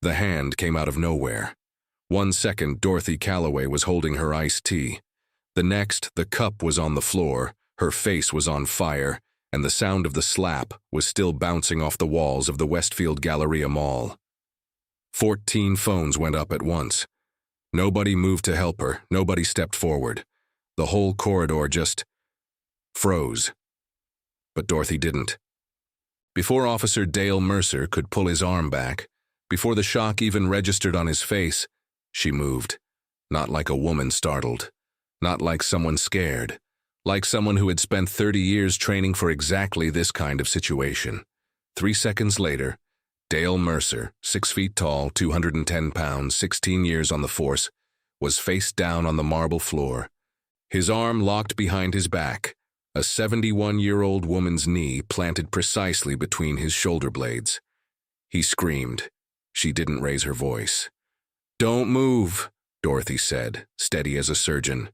The hand came out of nowhere. 1 second, Dorothy Calloway was holding her iced tea. The next, the cup was on the floor, her face was on fire, and the sound of the slap was still bouncing off the walls of the Westfield Galleria Mall. 14 phones went up at once. Nobody moved to help her, nobody stepped forward. The whole corridor just froze. But Dorothy didn't. Before Officer Dale Mercer could pull his arm back, before the shock even registered on his face, she moved. Not like a woman startled. Not like someone scared. Like someone who had spent 30 years training for exactly this kind of situation. 3 seconds later, Dale Mercer, 6 feet tall, 210 pounds, 16 years on the force, was face down on the marble floor. His arm locked behind his back, a 71-year-old woman's knee planted precisely between his shoulder blades. He screamed. She didn't raise her voice. "Don't move," Dorothy said, steady as a surgeon.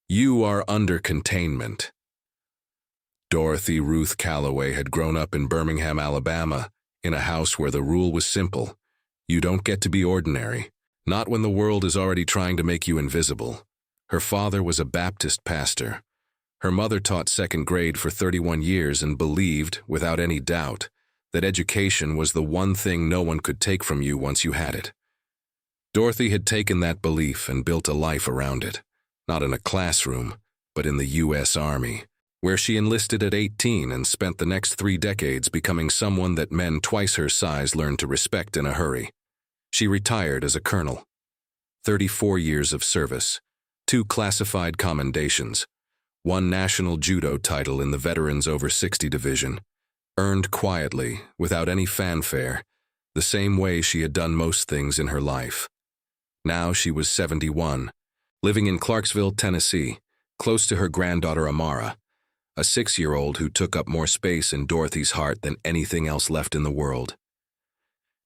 "You are under containment." Dorothy Ruth Calloway had grown up in Birmingham, Alabama, in a house where the rule was simple. You don't get to be ordinary, not when the world is already trying to make you invisible. Her father was a Baptist pastor. Her mother taught second grade for 31 years and believed, without any doubt, that education was the one thing no one could take from you once you had it. Dorothy had taken that belief and built a life around it, not in a classroom, but in the U.S. Army, where she enlisted at 18 and spent the next 3 decades becoming someone that men twice her size learned to respect in a hurry. She retired as a colonel. 34 years of service, 2 classified commendations, 1 national judo title in the Veterans Over 60 Division, earned quietly, without any fanfare, the same way she had done most things in her life. Now she was 71, living in Clarksville, Tennessee, close to her granddaughter Amara, a 6-year-old who took up more space in Dorothy's heart than anything else left in the world.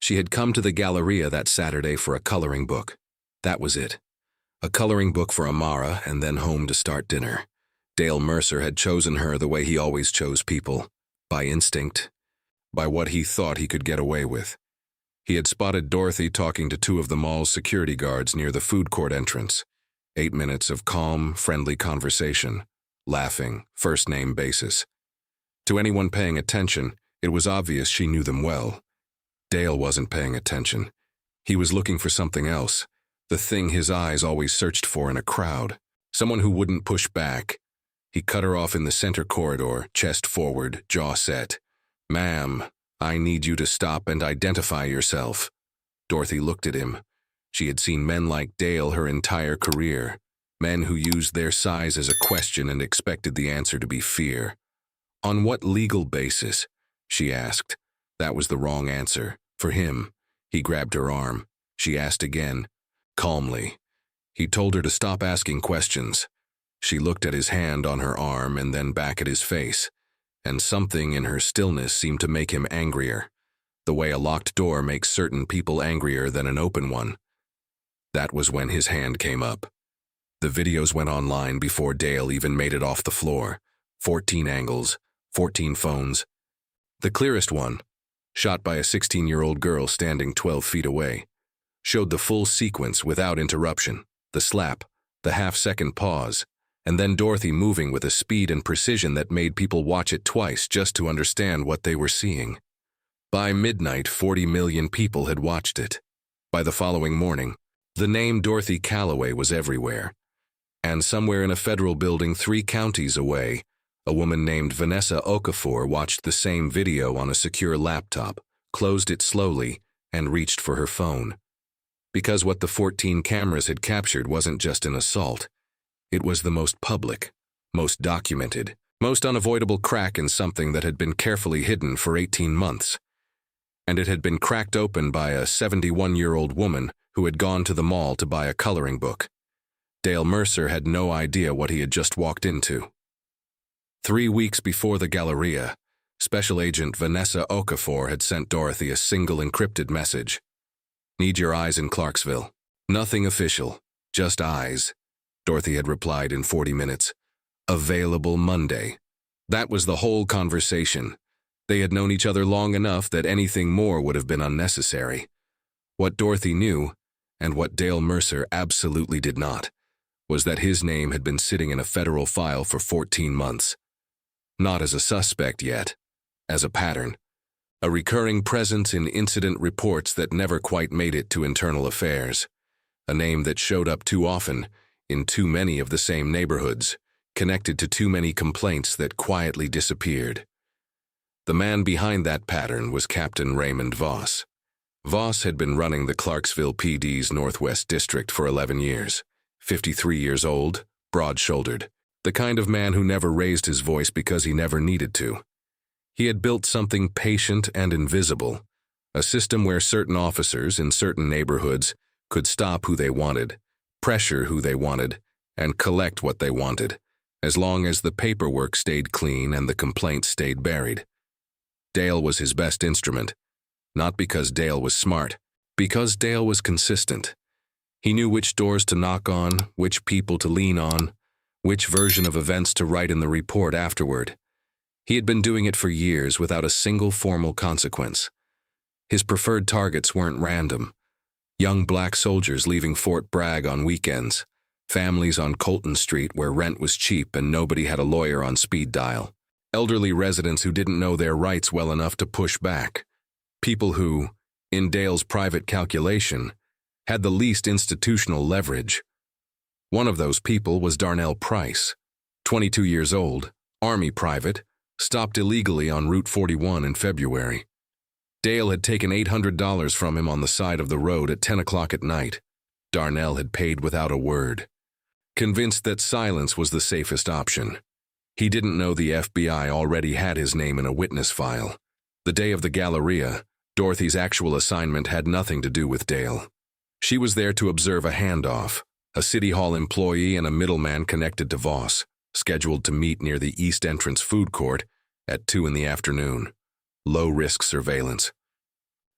She had come to the Galleria that Saturday for a coloring book. That was it. A coloring book for Amara and then home to start dinner. Dale Mercer had chosen her the way he always chose people, by instinct, by what he thought he could get away with. He had spotted Dorothy talking to 2 of the mall's security guards near the food court entrance. 8 minutes of calm, friendly conversation, laughing, first-name basis. To anyone paying attention, it was obvious she knew them well. Dale wasn't paying attention. He was looking for something else, the thing his eyes always searched for in a crowd, someone who wouldn't push back. He cut her off in the center corridor, chest forward, jaw set. "Ma'am, I need you to stop and identify yourself." Dorothy looked at him. She had seen men like Dale her entire career, men who used their size as a question and expected the answer to be fear. "On what legal basis?" she asked. That was the wrong answer, for him. He grabbed her arm. She asked again, calmly. He told her to stop asking questions. She looked at his hand on her arm and then back at his face, and something in her stillness seemed to make him angrier, the way a locked door makes certain people angrier than an open one. That was when his hand came up. The videos went online before Dale even made it off the floor. 14 angles, 14 phones. The clearest one, shot by a 16-year-old girl standing 12 feet away, showed the full sequence without interruption, the slap, the half-second pause, and then Dorothy moving with a speed and precision that made people watch it twice just to understand what they were seeing. By midnight, 40 million people had watched it. By the following morning, the name Dorothy Calloway was everywhere. And somewhere in a federal building 3 counties away, a woman named Vanessa Okafor watched the same video on a secure laptop, closed it slowly, and reached for her phone. Because what the 14 cameras had captured wasn't just an assault. It was the most public, most documented, most unavoidable crack in something that had been carefully hidden for 18 months. And it had been cracked open by a 71-year-old woman who had gone to the mall to buy a coloring book. Dale Mercer had no idea what he had just walked into. 3 weeks before the Galleria, Special Agent Vanessa Okafor had sent Dorothy a single encrypted message. "Need your eyes in Clarksville. Nothing official, just eyes." Dorothy had replied in 40 minutes. "Available Monday." That was the whole conversation. They had known each other long enough that anything more would have been unnecessary. What Dorothy knew, and what Dale Mercer absolutely did not, was that his name had been sitting in a federal file for 14 months. Not as a suspect yet, as a pattern. A recurring presence in incident reports that never quite made it to internal affairs. A name that showed up too often, in too many of the same neighborhoods, connected to too many complaints that quietly disappeared. The man behind that pattern was Captain Raymond Voss. Voss had been running the Clarksville PD's Northwest District for 11 years. 53 years old, broad-shouldered, the kind of man who never raised his voice because he never needed to. He had built something patient and invisible, a system where certain officers in certain neighborhoods could stop who they wanted, pressure who they wanted, and collect what they wanted, as long as the paperwork stayed clean and the complaints stayed buried. Dale was his best instrument, not because Dale was smart, because Dale was consistent. He knew which doors to knock on, which people to lean on, which version of events to write in the report afterward. He had been doing it for years without a single formal consequence. His preferred targets weren't random. Young black soldiers leaving Fort Bragg on weekends, families on Colton Street where rent was cheap and nobody had a lawyer on speed dial, elderly residents who didn't know their rights well enough to push back, people who, in Dale's private calculation, had the least institutional leverage. One of those people was Darnell Price, 22 years old, Army private, stopped illegally on Route 41 in February. Dale had taken $800 from him on the side of the road at 10 o'clock at night. Darnell had paid without a word, convinced that silence was the safest option. He didn't know the FBI already had his name in a witness file. The day of the Galleria, Dorothy's actual assignment had nothing to do with Dale. She was there to observe a handoff, a City Hall employee and a middleman connected to Voss, scheduled to meet near the East Entrance food court at 2 in the afternoon. Low-risk surveillance.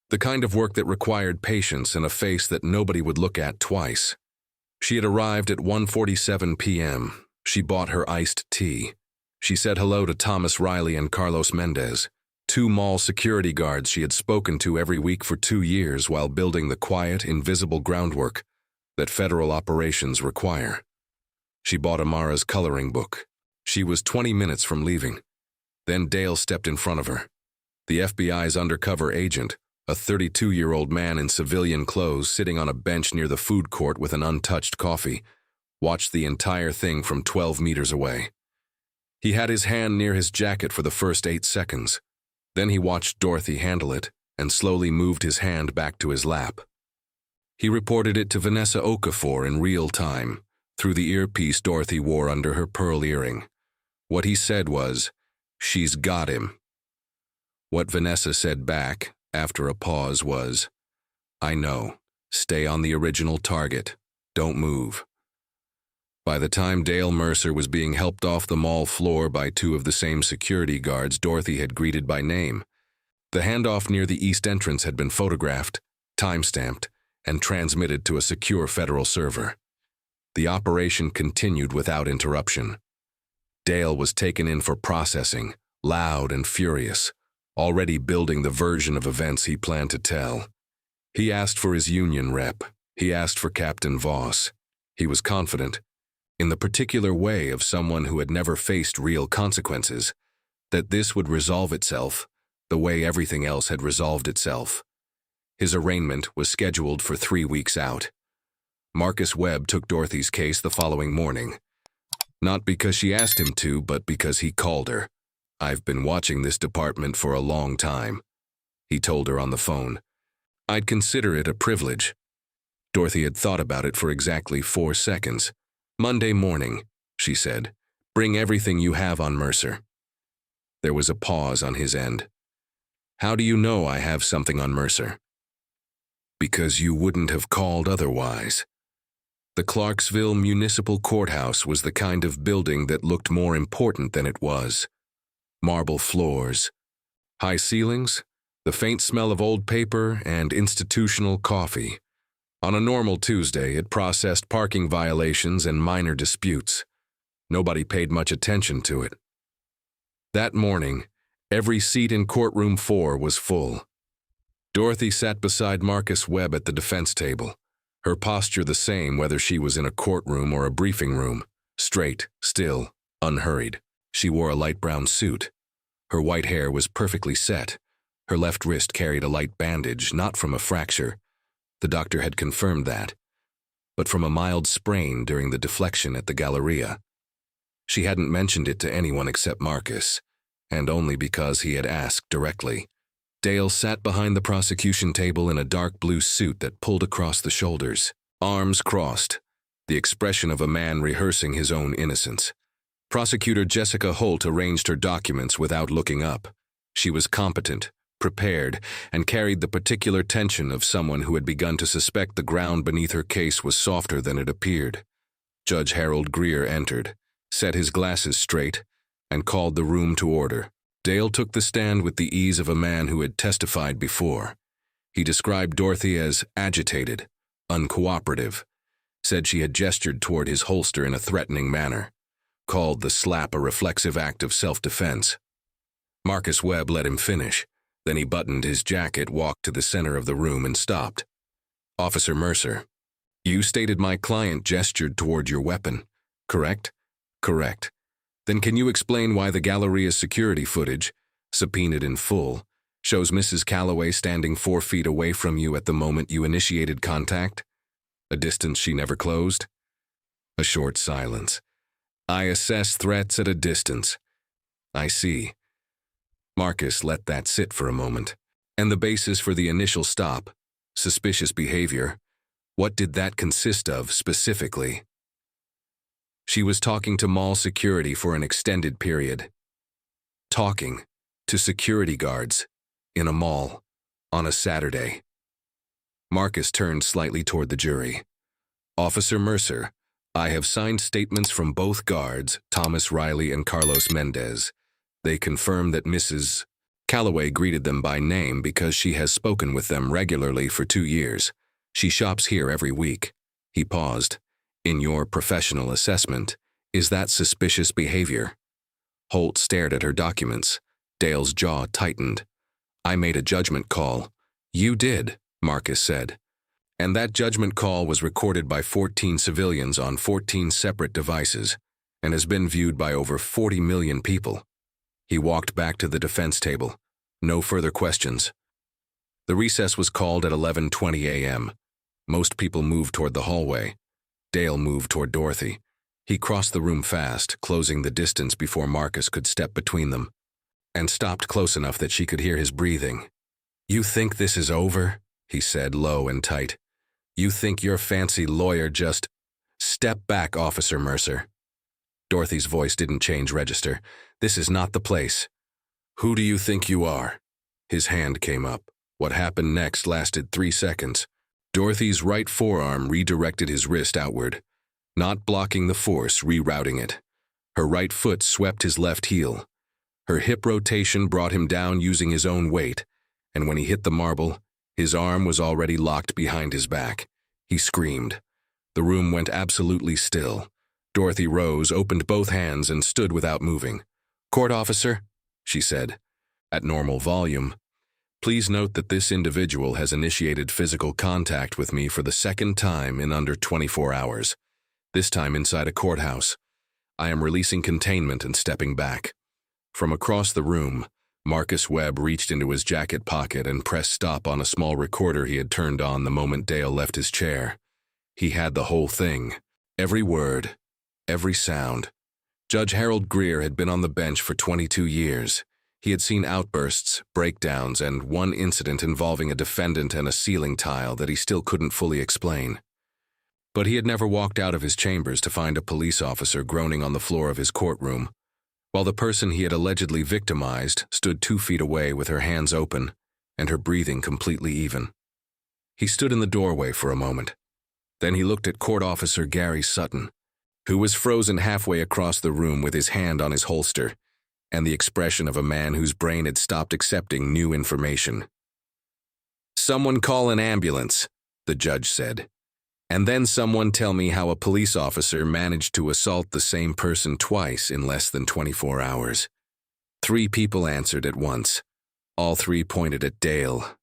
The kind of work that required patience and a face that nobody would look at twice. She had arrived at 1:47 p.m. She bought her iced tea. She said hello to Thomas Riley and Carlos Mendez, 2 mall security guards she had spoken to every week for 2 years while building the quiet, invisible groundwork that federal operations require. She bought Amara's coloring book. She was 20 minutes from leaving. Then Dale stepped in front of her. The FBI's undercover agent, a 32-year-old man in civilian clothes sitting on a bench near the food court with an untouched coffee, watched the entire thing from 12 meters away. He had his hand near his jacket for the first 8 seconds. Then he watched Dorothy handle it and slowly moved his hand back to his lap. He reported it to Vanessa Okafor in real time, through the earpiece Dorothy wore under her pearl earring. What he said was, "She's got him." What Vanessa said back, after a pause, was, "I know. Stay on the original target. Don't move." By the time Dale Mercer was being helped off the mall floor by 2 of the same security guards Dorothy had greeted by name, the handoff near the East Entrance had been photographed, time-stamped, and transmitted to a secure federal server. The operation continued without interruption. Dale was taken in for processing, loud and furious, already building the version of events he planned to tell. He asked for his union rep. He asked for Captain Voss. He was confident, in the particular way of someone who had never faced real consequences, that this would resolve itself the way everything else had resolved itself. His arraignment was scheduled for 3 weeks out. Marcus Webb took Dorothy's case the following morning. Not because she asked him to, but because he called her. "I've been watching this department for a long time," he told her on the phone. "I'd consider it a privilege." Dorothy had thought about it for exactly 4 seconds. "Monday morning," she said. "Bring everything you have on Mercer." There was a pause on his end. "How do you know I have something on Mercer?" "Because you wouldn't have called otherwise." The Clarksville Municipal Courthouse was the kind of building that looked more important than it was. Marble floors, high ceilings, the faint smell of old paper, and institutional coffee. On a normal Tuesday, it processed parking violations and minor disputes. Nobody paid much attention to it. That morning, every seat in courtroom 4 was full. Dorothy sat beside Marcus Webb at the defense table, her posture the same whether she was in a courtroom or a briefing room, straight, still, unhurried. She wore a light brown suit. Her white hair was perfectly set. Her left wrist carried a light bandage, not from a fracture. The doctor had confirmed that, but from a mild sprain during the deflection at the Galleria. She hadn't mentioned it to anyone except Marcus, and only because he had asked directly. Dale sat behind the prosecution table in a dark blue suit that pulled across the shoulders, arms crossed, the expression of a man rehearsing his own innocence. Prosecutor Jessica Holt arranged her documents without looking up. She was competent, prepared, and carried the particular tension of someone who had begun to suspect the ground beneath her case was softer than it appeared. Judge Harold Greer entered, set his glasses straight, and called the room to order. Dale took the stand with the ease of a man who had testified before. He described Dorothy as agitated, uncooperative, said she had gestured toward his holster in a threatening manner, called the slap a reflexive act of self-defense. Marcus Webb let him finish. Then he buttoned his jacket, walked to the center of the room, and stopped. "Officer Mercer, you stated my client gestured toward your weapon, correct?" "Correct. Then can you explain why the Galleria's security footage, subpoenaed in full, shows Mrs. Calloway standing 4 feet away from you at the moment you initiated contact? A distance she never closed?" A short silence. "I assess threats at a distance." "I see." Marcus let that sit for a moment. "And the basis for the initial stop, suspicious behavior, what did that consist of specifically?" "She was talking to mall security for an extended period." "Talking to security guards in a mall on a Saturday." Marcus turned slightly toward the jury. "Officer Mercer, I have signed statements from both guards, Thomas Riley and Carlos Mendez. They confirm that Mrs. Calloway greeted them by name because she has spoken with them regularly for 2 years. She shops here every week." He paused. "In your professional assessment, is that suspicious behavior?" Holt stared at her documents. Dale's jaw tightened. "I made a judgment call." "You did," Marcus said. "And that judgment call was recorded by 14 civilians on 14 separate devices and has been viewed by over 40 million people." He walked back to the defense table. No further questions. The recess was called at 11:20 a.m. Most people moved toward the hallway. Dale moved toward Dorothy. He crossed the room fast, closing the distance before Marcus could step between them, and stopped close enough that she could hear his breathing. "You think this is over?" he said, low and tight. "You think your fancy lawyer just—" "Step back, Officer Mercer." Dorothy's voice didn't change register. "This is not the place." "Who do you think you are?" His hand came up. What happened next lasted 3 seconds. Dorothy's right forearm redirected his wrist outward, not blocking the force, rerouting it. Her right foot swept his left heel. Her hip rotation brought him down using his own weight, and when he hit the marble, his arm was already locked behind his back. He screamed. The room went absolutely still. Dorothy rose, opened both hands, and stood without moving. "Court officer," she said, at normal volume, "please note that this individual has initiated physical contact with me for the 2nd time in under 24 hours, this time inside a courthouse. I am releasing containment and stepping back." From across the room, Marcus Webb reached into his jacket pocket and pressed stop on a small recorder he had turned on the moment Dale left his chair. He had the whole thing, every word, every sound. Judge Harold Greer had been on the bench for 22 years. He had seen outbursts, breakdowns, and one incident involving a defendant and a ceiling tile that he still couldn't fully explain. But he had never walked out of his chambers to find a police officer groaning on the floor of his courtroom, while the person he had allegedly victimized stood 2 feet away with her hands open and her breathing completely even. He stood in the doorway for a moment. Then he looked at Court Officer Gary Sutton, who was frozen halfway across the room with his hand on his holster, and the expression of a man whose brain had stopped accepting new information. "Someone call an ambulance," the judge said. "And then someone tell me how a police officer managed to assault the same person twice in less than 24 hours. 3 people answered at once. All 3 pointed at Dale.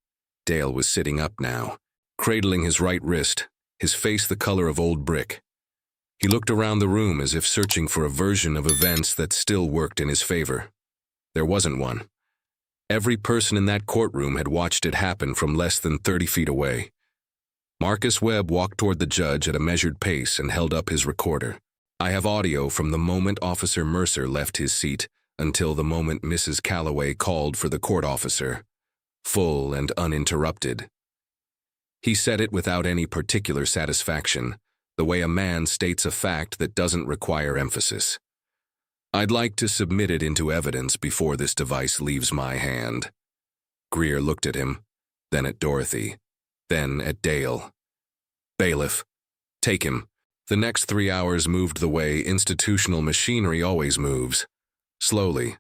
Dale was sitting up now, cradling his right wrist, his face the color of old brick. He looked around the room as if searching for a version of events that still worked in his favor. There wasn't one. Every person in that courtroom had watched it happen from less than 30 feet away. Marcus Webb walked toward the judge at a measured pace and held up his recorder. I have audio from the moment Officer Mercer left his seat until the moment Mrs. Calloway called for the court officer. Full and uninterrupted. He said it without any particular satisfaction, the way a man states a fact that doesn't require emphasis. I'd like to submit it into evidence before this device leaves my hand. Greer looked at him, then at Dorothy, then at Dale. Bailiff, take him. The next 3 hours moved the way institutional machinery always moves. Slowly,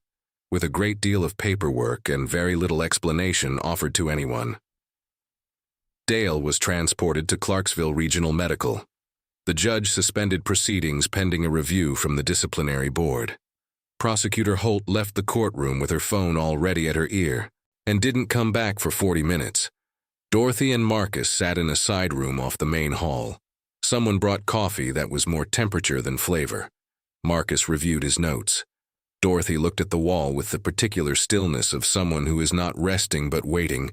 with a great deal of paperwork and very little explanation offered to anyone. Dale was transported to Clarksville Regional Medical. The judge suspended proceedings pending a review from the disciplinary board. Prosecutor Holt left the courtroom with her phone already at her ear and didn't come back for 40 minutes. Dorothy and Marcus sat in a side room off the main hall. Someone brought coffee that was more temperature than flavor. Marcus reviewed his notes. Dorothy looked at the wall with the particular stillness of someone who is not resting but waiting,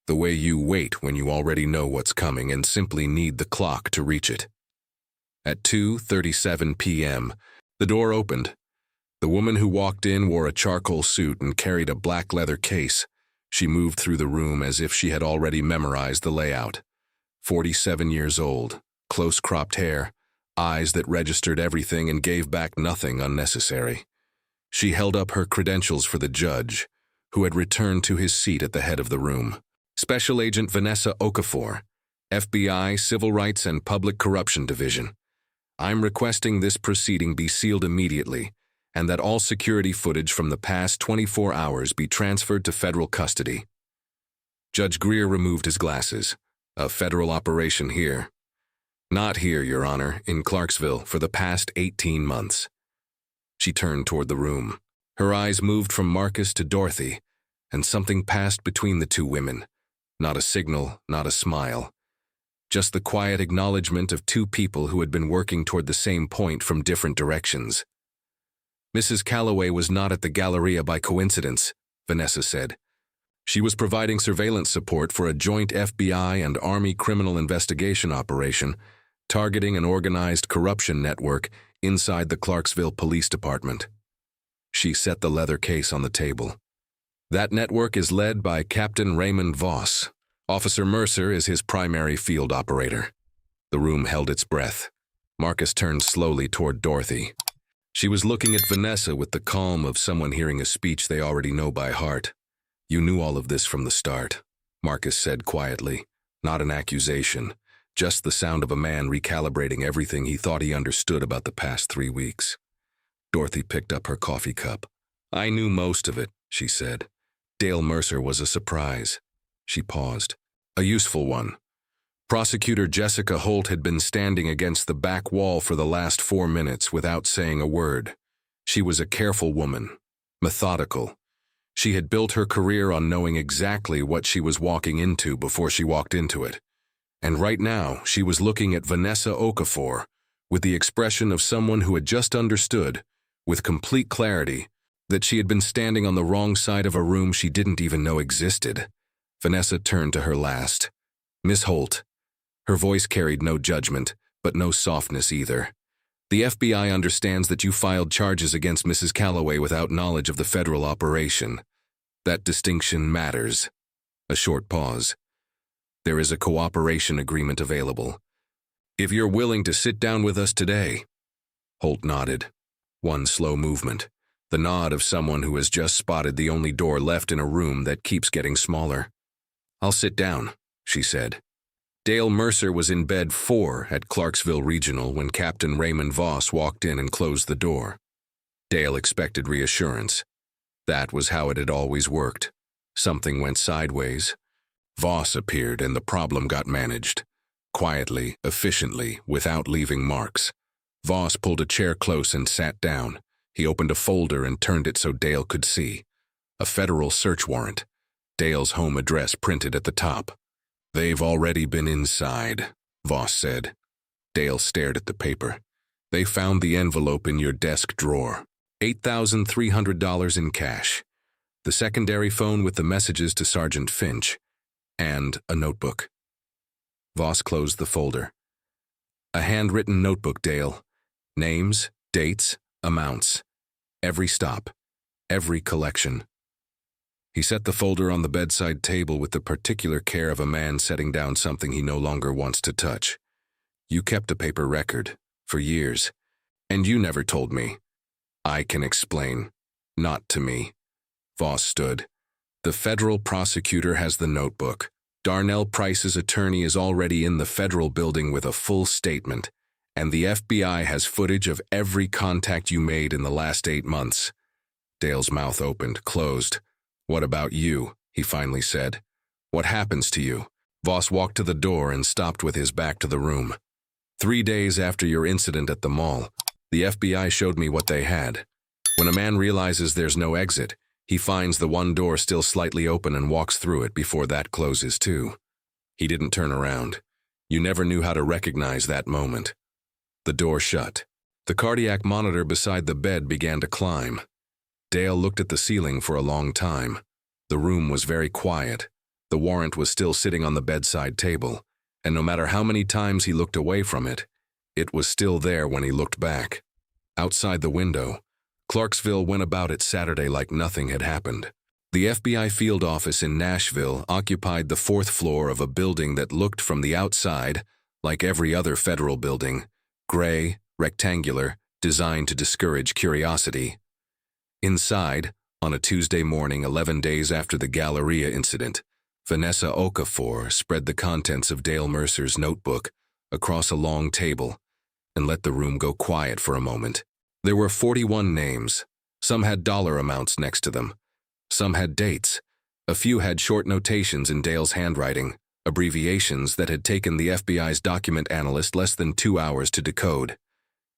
the way you wait when you already know what's coming and simply need the clock to reach it. At 2:37 p.m., the door opened. The woman who walked in wore a charcoal suit and carried a black leather case. She moved through the room as if she had already memorized the layout. 47 years old, close-cropped hair, eyes that registered everything and gave back nothing unnecessary. She held up her credentials for the judge, who had returned to his seat at the head of the room. Special Agent Vanessa Okafor, FBI Civil Rights and Public Corruption Division. I'm requesting this proceeding be sealed immediately, and that all security footage from the past 24 hours be transferred to federal custody. Judge Greer removed his glasses. A federal operation here. Not here, Your Honor, in Clarksville for the past 18 months. She turned toward the room. Her eyes moved from Marcus to Dorothy, and something passed between the two women. Not a signal, not a smile. Just the quiet acknowledgement of two people who had been working toward the same point from different directions. Mrs. Calloway was not at the Galleria by coincidence, Vanessa said. She was providing surveillance support for a joint FBI and Army criminal investigation operation targeting an organized corruption network inside the Clarksville Police Department. She set the leather case on the table. That network is led by Captain Raymond Voss. Officer Mercer is his primary field operator. The room held its breath. Marcus turned slowly toward Dorothy. She was looking at Vanessa with the calm of someone hearing a speech they already know by heart. You knew all of this from the start, Marcus said quietly. Not an accusation, just the sound of a man recalibrating everything he thought he understood about the past 3 weeks. Dorothy picked up her coffee cup. I knew most of it, she said. Dale Mercer was a surprise. She paused. A useful one. Prosecutor Jessica Holt had been standing against the back wall for the last 4 minutes without saying a word. She was a careful woman, methodical. She had built her career on knowing exactly what she was walking into before she walked into it. And right now, she was looking at Vanessa Okafor with the expression of someone who had just understood, with complete clarity, that she had been standing on the wrong side of a room she didn't even know existed. Vanessa turned to her last. Miss Holt. Her voice carried no judgment, but no softness either. The FBI understands that you filed charges against Mrs. Calloway without knowledge of the federal operation. That distinction matters. A short pause. There is a cooperation agreement available. If you're willing to sit down with us today. Holt nodded. One slow movement. The nod of someone who has just spotted the only door left in a room that keeps getting smaller. I'll sit down, she said. Dale Mercer was in bed 4 at Clarksville Regional when Captain Raymond Voss walked in and closed the door. Dale expected reassurance. That was how it had always worked. Something went sideways. Voss appeared and the problem got managed. Quietly, efficiently, without leaving marks. Voss pulled a chair close and sat down. He opened a folder and turned it so Dale could see. A federal search warrant. Dale's home address printed at the top. "They've already been inside," Voss said. Dale stared at the paper. "They found the envelope in your desk drawer. $8,300 in cash. The secondary phone with the messages to Sergeant Finch. And a notebook." Voss closed the folder. "A handwritten notebook, Dale. Names, dates, amounts. Every stop. Every collection." He set the folder on the bedside table with the particular care of a man setting down something he no longer wants to touch. "You kept a paper record. For years. And you never told me." "I can explain. Not to me." Voss stood. "The federal prosecutor has the notebook. Darnell Price's attorney is already in the federal building with a full statement, and the FBI has footage of every contact you made in the last 8 months. Dale's mouth opened, closed. "What about you?" he finally said. "What happens to you?" Voss walked to the door and stopped with his back to the room. 3 days after your incident at the mall, the FBI showed me what they had. When a man realizes there's no exit, he finds the one door still slightly open and walks through it before that closes too. He didn't turn around. You never knew how to recognize that moment. The door shut. The cardiac monitor beside the bed began to climb. Dale looked at the ceiling for a long time. The room was very quiet. The warrant was still sitting on the bedside table, and no matter how many times he looked away from it, it was still there when he looked back. Outside the window, Clarksville went about it Saturday like nothing had happened. The FBI field office in Nashville occupied the 4th floor of a building that looked from the outside like every other federal building, gray, rectangular, designed to discourage curiosity. Inside, on a Tuesday morning 11 days after the Galleria incident, Vanessa Okafor spread the contents of Dale Mercer's notebook across a long table and let the room go quiet for a moment. There were 41 names. Some had dollar amounts next to them. Some had dates. A few had short notations in Dale's handwriting, abbreviations that had taken the FBI's document analyst less than 2 hours to decode.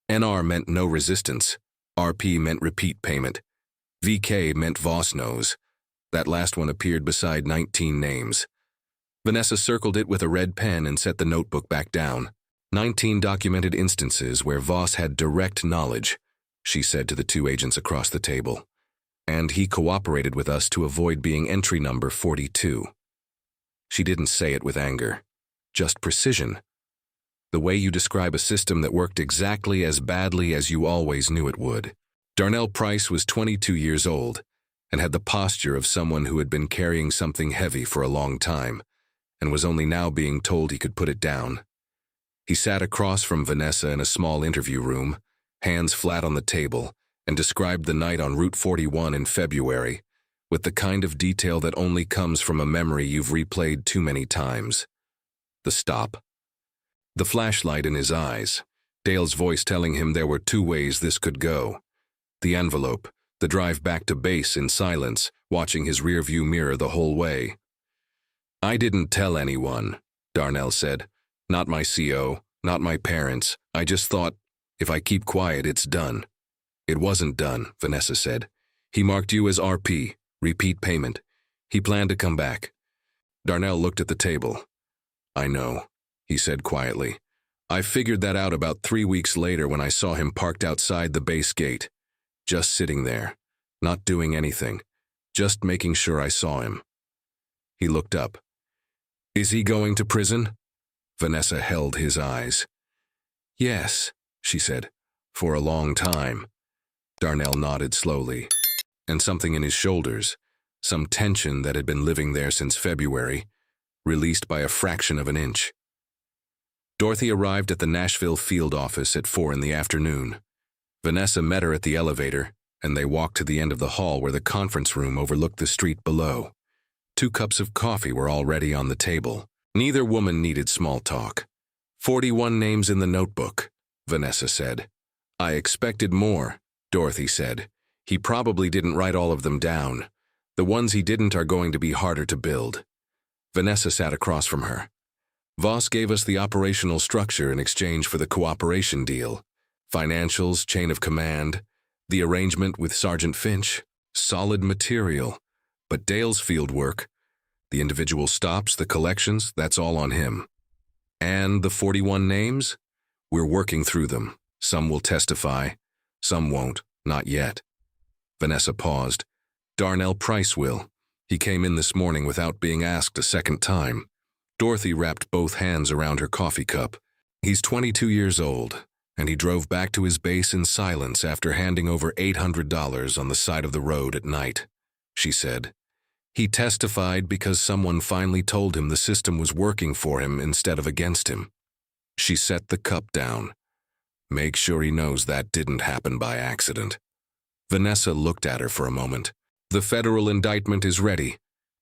NR meant no resistance. RP meant repeat payment. VK meant Voss knows. That last one appeared beside 19 names. Vanessa circled it with a red pen and set the notebook back down. 19 documented instances where Voss had direct knowledge, she said to the 2 agents across the table. And he cooperated with us to avoid being entry number 42. She didn't say it with anger, just precision. The way you describe a system that worked exactly as badly as you always knew it would. Darnell Price was 22 years old and had the posture of someone who had been carrying something heavy for a long time and was only now being told he could put it down. He sat across from Vanessa in a small interview room, hands flat on the table, and described the night on Route 41 in February with the kind of detail that only comes from a memory you've replayed too many times. The stop. The flashlight in his eyes, Dale's voice telling him there were 2 ways this could go. The envelope, the drive back to base in silence, watching his rearview mirror the whole way. "I didn't tell anyone," Darnell said. "Not my CO, not my parents. I just thought, if I keep quiet, it's done." "It wasn't done," Vanessa said. "He marked you as RP, repeat payment. He planned to come back." Darnell looked at the table. "I know," he said quietly. "I figured that out about 3 weeks later when I saw him parked outside the base gate. Just sitting there, not doing anything, just making sure I saw him." He looked up. "Is he going to prison?" Vanessa held his eyes. "Yes," she said, "for a long time." Darnell nodded slowly, and something in his shoulders, some tension that had been living there since February, released by a fraction of an inch. Dorothy arrived at the Nashville field office at 4 in the afternoon. Vanessa met her at the elevator, and they walked to the end of the hall where the conference room overlooked the street below. 2 cups of coffee were already on the table. Neither woman needed small talk. 41 names in the notebook, Vanessa said. "I expected more," Dorothy said. "He probably didn't write all of them down. The ones he didn't are going to be harder to build." Vanessa sat across from her. "Voss gave us the operational structure in exchange for the cooperation deal. Financials, chain of command, the arrangement with Sergeant Finch, solid material. But Dale's field work, The individual stops, the collections, that's all on him. And the 41 names? We're working through them. Some will testify, some won't, not yet. Vanessa paused. Darnell Price will. He came in this morning without being asked a second time. Dorothy wrapped both hands around her coffee cup. He's 22 years old, and he drove back to his base in silence after handing over $800 on the side of the road at night, she said. He testified because someone finally told him the system was working for him instead of against him. She set the cup down. Make sure he knows that didn't happen by accident. Vanessa looked at her for a moment. The federal indictment is ready.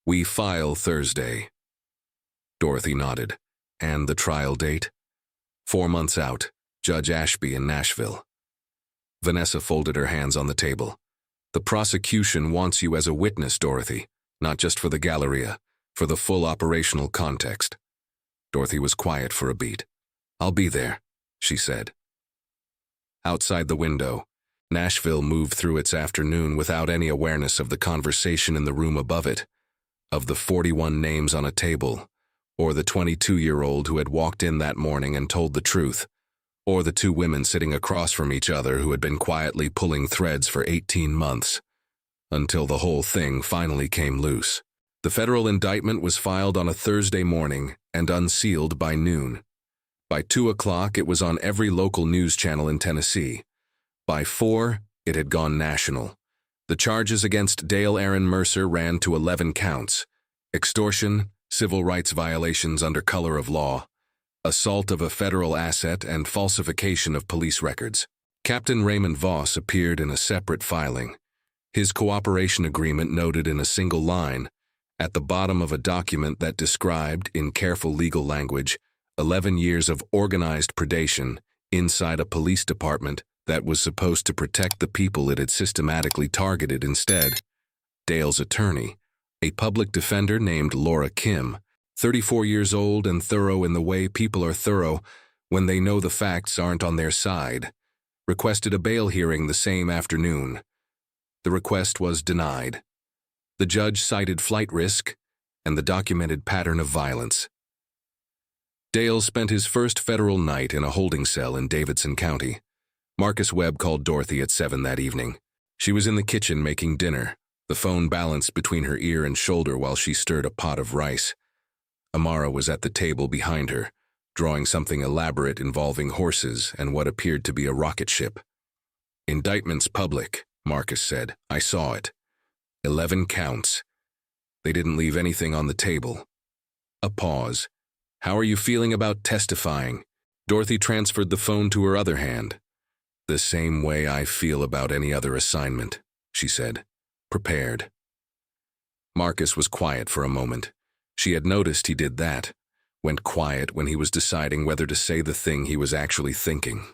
We file Thursday. Dorothy nodded. And the trial date? 4 months out. Judge Ashby in Nashville. Vanessa folded her hands on the table. The prosecution wants you as a witness, Dorothy, not just for the Galleria, for the full operational context. Dorothy was quiet for a beat. I'll be there, she said. Outside the window, Nashville moved through its afternoon without any awareness of the conversation in the room above it, of the 41 names on a table, or the 22-year-old who had walked in that morning and told the truth, or the 2 women sitting across from each other who had been quietly pulling threads for 18 months, until the whole thing finally came loose. The federal indictment was filed on a Thursday morning and unsealed by noon. By 2 o'clock, it was on every local news channel in Tennessee. By 4, it had gone national. The charges against Dale Aaron Mercer ran to 11 counts: extortion, civil rights violations under color of law, assault of a federal asset, and falsification of police records. Captain Raymond Voss appeared in a separate filing. His cooperation agreement noted in a single line, at the bottom of a document that described, in careful legal language, 11 years of organized predation inside a police department that was supposed to protect the people it had systematically targeted instead. Dale's attorney, a public defender named Laura Kim, 34 years old and thorough in the way people are thorough when they know the facts aren't on their side, requested a bail hearing the same afternoon. The request was denied. The judge cited flight risk and the documented pattern of violence. Dale spent his first federal night in a holding cell in Davidson County. Marcus Webb called Dorothy at 7 that evening. She was in the kitchen making dinner, the phone balanced between her ear and shoulder while she stirred a pot of rice. Amara was at the table behind her, drawing something elaborate involving horses and what appeared to be a rocket ship. Indictment's public, Marcus said. I saw it. 11 counts. They didn't leave anything on the table. A pause. How are you feeling about testifying? Dorothy transferred the phone to her other hand. The same way I feel about any other assignment, she said. Prepared. Marcus was quiet for a moment. She had noticed he did that, went quiet when he was deciding whether to say the thing he was actually thinking.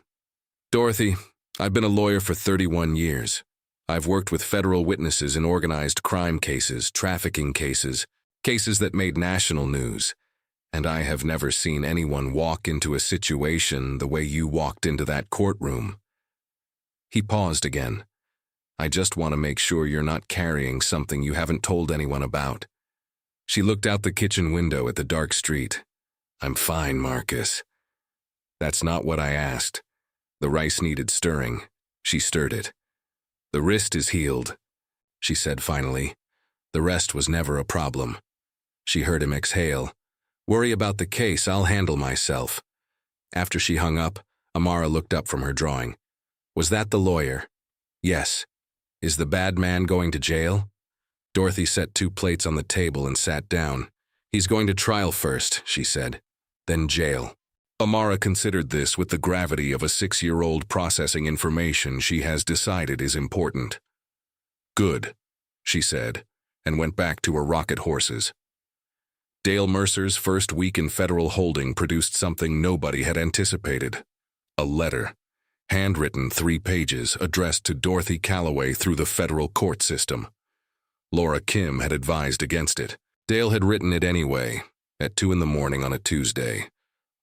Dorothy, I've been a lawyer for 31 years. I've worked with federal witnesses in organized crime cases, trafficking cases, cases that made national news. And I have never seen anyone walk into a situation the way you walked into that courtroom. He paused again. I just want to make sure you're not carrying something you haven't told anyone about. She looked out the kitchen window at the dark street. I'm fine, Marcus. That's not what I asked. The rice needed stirring. She stirred it. The wrist is healed, she said finally. The rest was never a problem. She heard him exhale. Worry about the case, I'll handle myself. After she hung up, Amara looked up from her drawing. Was that the lawyer? Yes. Is the bad man going to jail? Dorothy set 2 plates on the table and sat down. He's going to trial first, she said. Then jail. Amara considered this with the gravity of a 6-year-old processing information she has decided is important. Good, she said, and went back to her rocket horses. Dale Mercer's first week in federal holding produced something nobody had anticipated. A letter, handwritten 3 pages, addressed to Dorothy Calloway through the federal court system. Laura Kim had advised against it. Dale had written it anyway, at 2 in the morning on a Tuesday,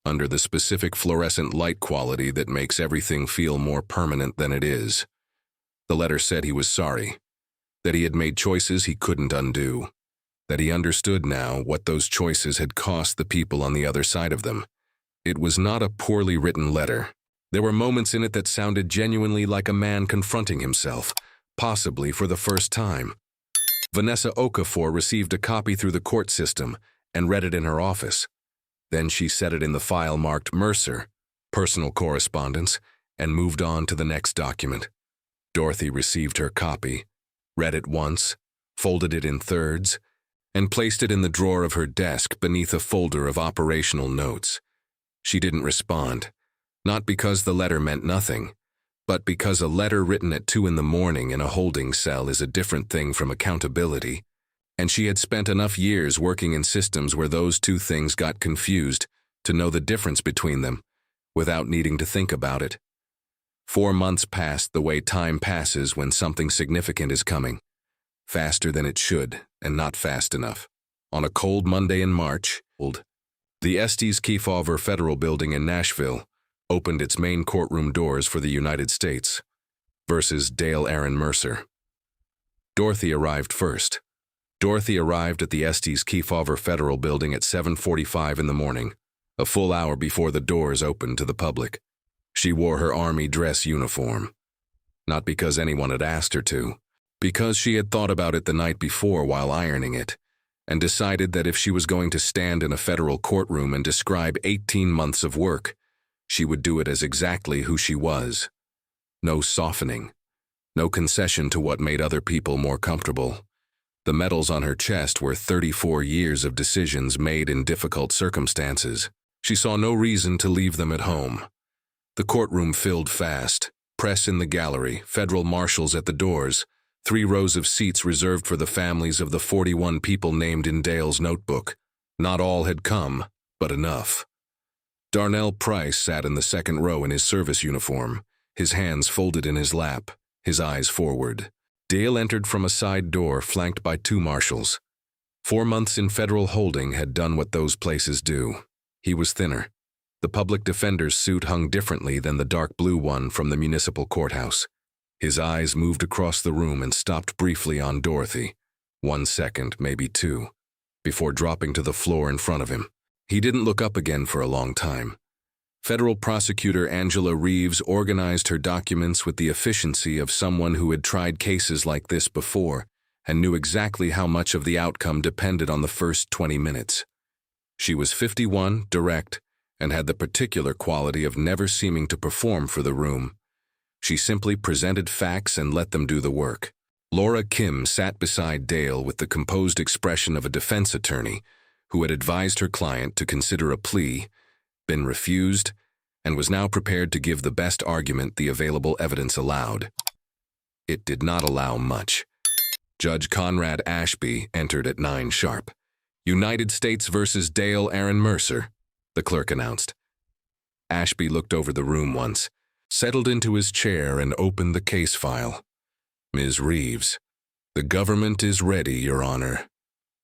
under the specific fluorescent light quality that makes everything feel more permanent than it is. The letter said he was sorry, that he had made choices he couldn't undo. that he understood now what those choices had cost the people on the other side of them. It was not a poorly written letter. There were moments in it that sounded genuinely like a man confronting himself, possibly for the first time. Vanessa Okafor received a copy through the court system and read it in her office. Then she set it in the file marked Mercer, personal correspondence, and moved on to the next document. Dorothy received her copy, read it once, folded it in thirds, and placed it in the drawer of her desk beneath a folder of operational notes. She didn't respond, not because the letter meant nothing, but because a letter written at 2 a.m. in a holding cell is a different thing from accountability, and she had spent enough years working in systems where those two things got confused to know the difference between them, without needing to think about it. 4 months passed the way time passes when something significant is coming. Faster than it should, and not fast enough. On a cold Monday in March, the Estes Kefauver Federal Building in Nashville opened its main courtroom doors for the United States versus Dale Aaron Mercer. Dorothy arrived first. Dorothy arrived at the Estes Kefauver Federal Building at 7:45 in the morning, a full hour before the doors opened to the public. She wore her Army dress uniform. Not because anyone had asked her to, because she had thought about it the night before while ironing it, and decided that if she was going to stand in a federal courtroom and describe 18 months of work, she would do it as exactly who she was. No softening, no concession to what made other people more comfortable. The medals on her chest were 34 years of decisions made in difficult circumstances. She saw no reason to leave them at home. The courtroom filled fast, press in the gallery, federal marshals at the doors, 3 rows of seats reserved for the families of the 41 people named in Dale's notebook. Not all had come, but enough. Darnell Price sat in the second row in his service uniform, his hands folded in his lap, his eyes forward. Dale entered from a side door flanked by 2 marshals. 4 months in federal holding had done what those places do. He was thinner. The public defender's suit hung differently than the dark blue one from the municipal courthouse. His eyes moved across the room and stopped briefly on Dorothy, 1 second, maybe 2, before dropping to the floor in front of him. He didn't look up again for a long time. Federal prosecutor Angela Reeves organized her documents with the efficiency of someone who had tried cases like this before and knew exactly how much of the outcome depended on the first 20 minutes. She was 51, direct, and had the particular quality of never seeming to perform for the room. She simply presented facts and let them do the work. Laura Kim sat beside Dale with the composed expression of a defense attorney who had advised her client to consider a plea, been refused, and was now prepared to give the best argument the available evidence allowed. It did not allow much. Judge Conrad Ashby entered at 9 sharp. United States versus Dale Aaron Mercer, the clerk announced. Ashby looked over the room once, settled into his chair, and opened the case file. Ms. Reeves, the government is ready, Your Honor.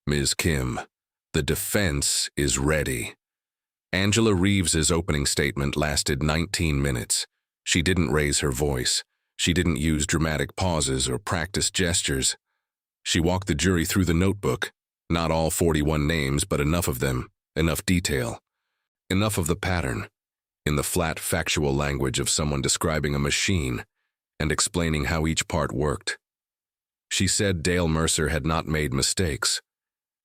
Ms. Kim, the defense is ready. Angela Reeves's opening statement lasted 19 minutes. She didn't raise her voice. She didn't use dramatic pauses or practice gestures. She walked the jury through the notebook. Not all 41 names, but enough of them, enough detail, enough of the pattern, in the flat, factual language of someone describing a machine and explaining how each part worked. She said Dale Mercer had not made mistakes.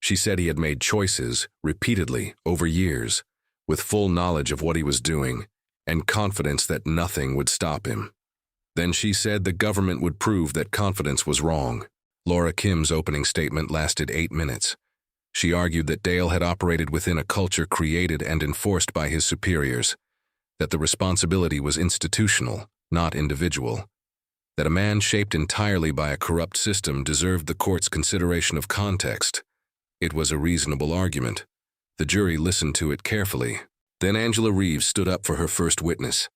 She said he had made choices, repeatedly, over years, with full knowledge of what he was doing, and confidence that nothing would stop him. Then she said the government would prove that confidence was wrong. Laura Kim's opening statement lasted 8 minutes. She argued that Dale had operated within a culture created and enforced by his superiors, that the responsibility was institutional, not individual, that a man shaped entirely by a corrupt system deserved the court's consideration of context. It was a reasonable argument. The jury listened to it carefully. Then Angela Reeves stood up for her first witness.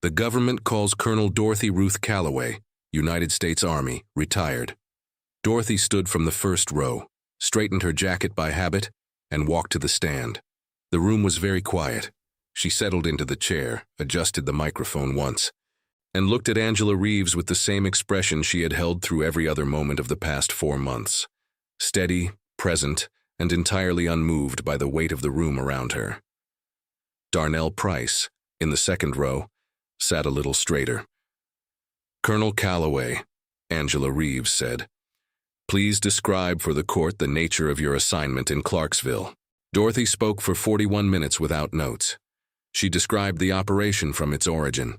The government calls Colonel Dorothy Ruth Calloway, United States Army, retired. Dorothy stood from the first row, straightened her jacket by habit, and walked to the stand. The room was very quiet. She settled into the chair, adjusted the microphone once, and looked at Angela Reeves with the same expression she had held through every other moment of the past 4 months. Steady, present, and entirely unmoved by the weight of the room around her. Darnell Price, in the second row, sat a little straighter. "Colonel Calloway," Angela Reeves said, "please describe for the court the nature of your assignment in Clarksville." Dorothy spoke for 41 minutes without notes. She described the operation from its origin,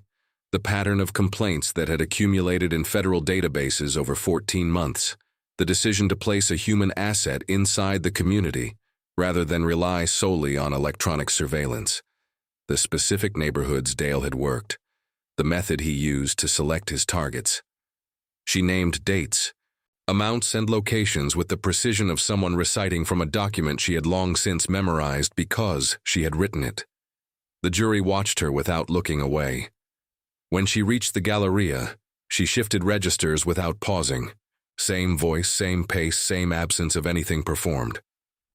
the pattern of complaints that had accumulated in federal databases over 14 months, the decision to place a human asset inside the community rather than rely solely on electronic surveillance, the specific neighborhoods Dale had worked, the method he used to select his targets. She named dates, amounts, and locations with the precision of someone reciting from a document she had long since memorized because she had written it. The jury watched her without looking away. When she reached the Galleria, she shifted registers without pausing. Same voice, same pace, same absence of anything performed.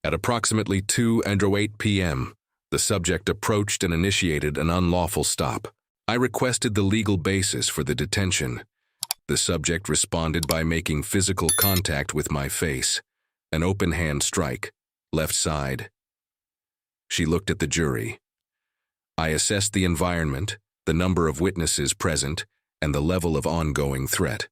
At approximately 2:08 p.m., the subject approached and initiated an unlawful stop. I requested the legal basis for the detention. The subject responded by making physical contact with my face, an open hand strike, left side. She looked at the jury. I assessed the environment, the number of witnesses present, and the level of ongoing threat.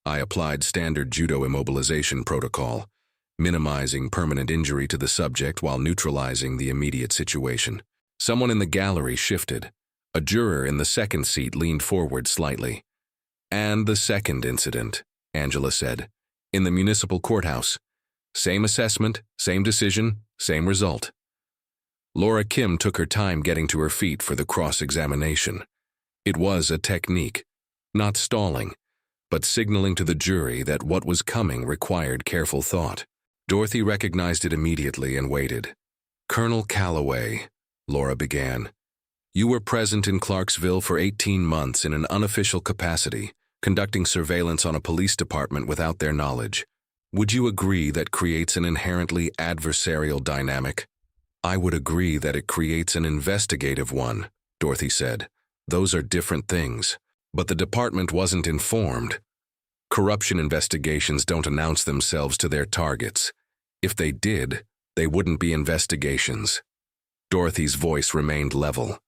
I applied standard judo immobilization protocol, minimizing permanent injury to the subject while neutralizing the immediate situation. Someone in the gallery shifted. A juror in the second seat leaned forward slightly. "And the second incident," Angela said, "in the municipal courthouse. Same assessment, same decision, same result." Laura Kim took her time getting to her feet for the cross-examination. It was a technique, not stalling, but signaling to the jury that what was coming required careful thought. Dorothy recognized it immediately and waited. "Colonel Calloway," Laura began, "you were present in Clarksville for 18 months in an unofficial capacity, conducting surveillance on a police department without their knowledge. Would you agree that creates an inherently adversarial dynamic?" "I would agree that it creates an investigative one," Dorothy said. "Those are different things. But the department wasn't informed. Corruption investigations don't announce themselves to their targets. If they did, they wouldn't be investigations." Dorothy's voice remained level.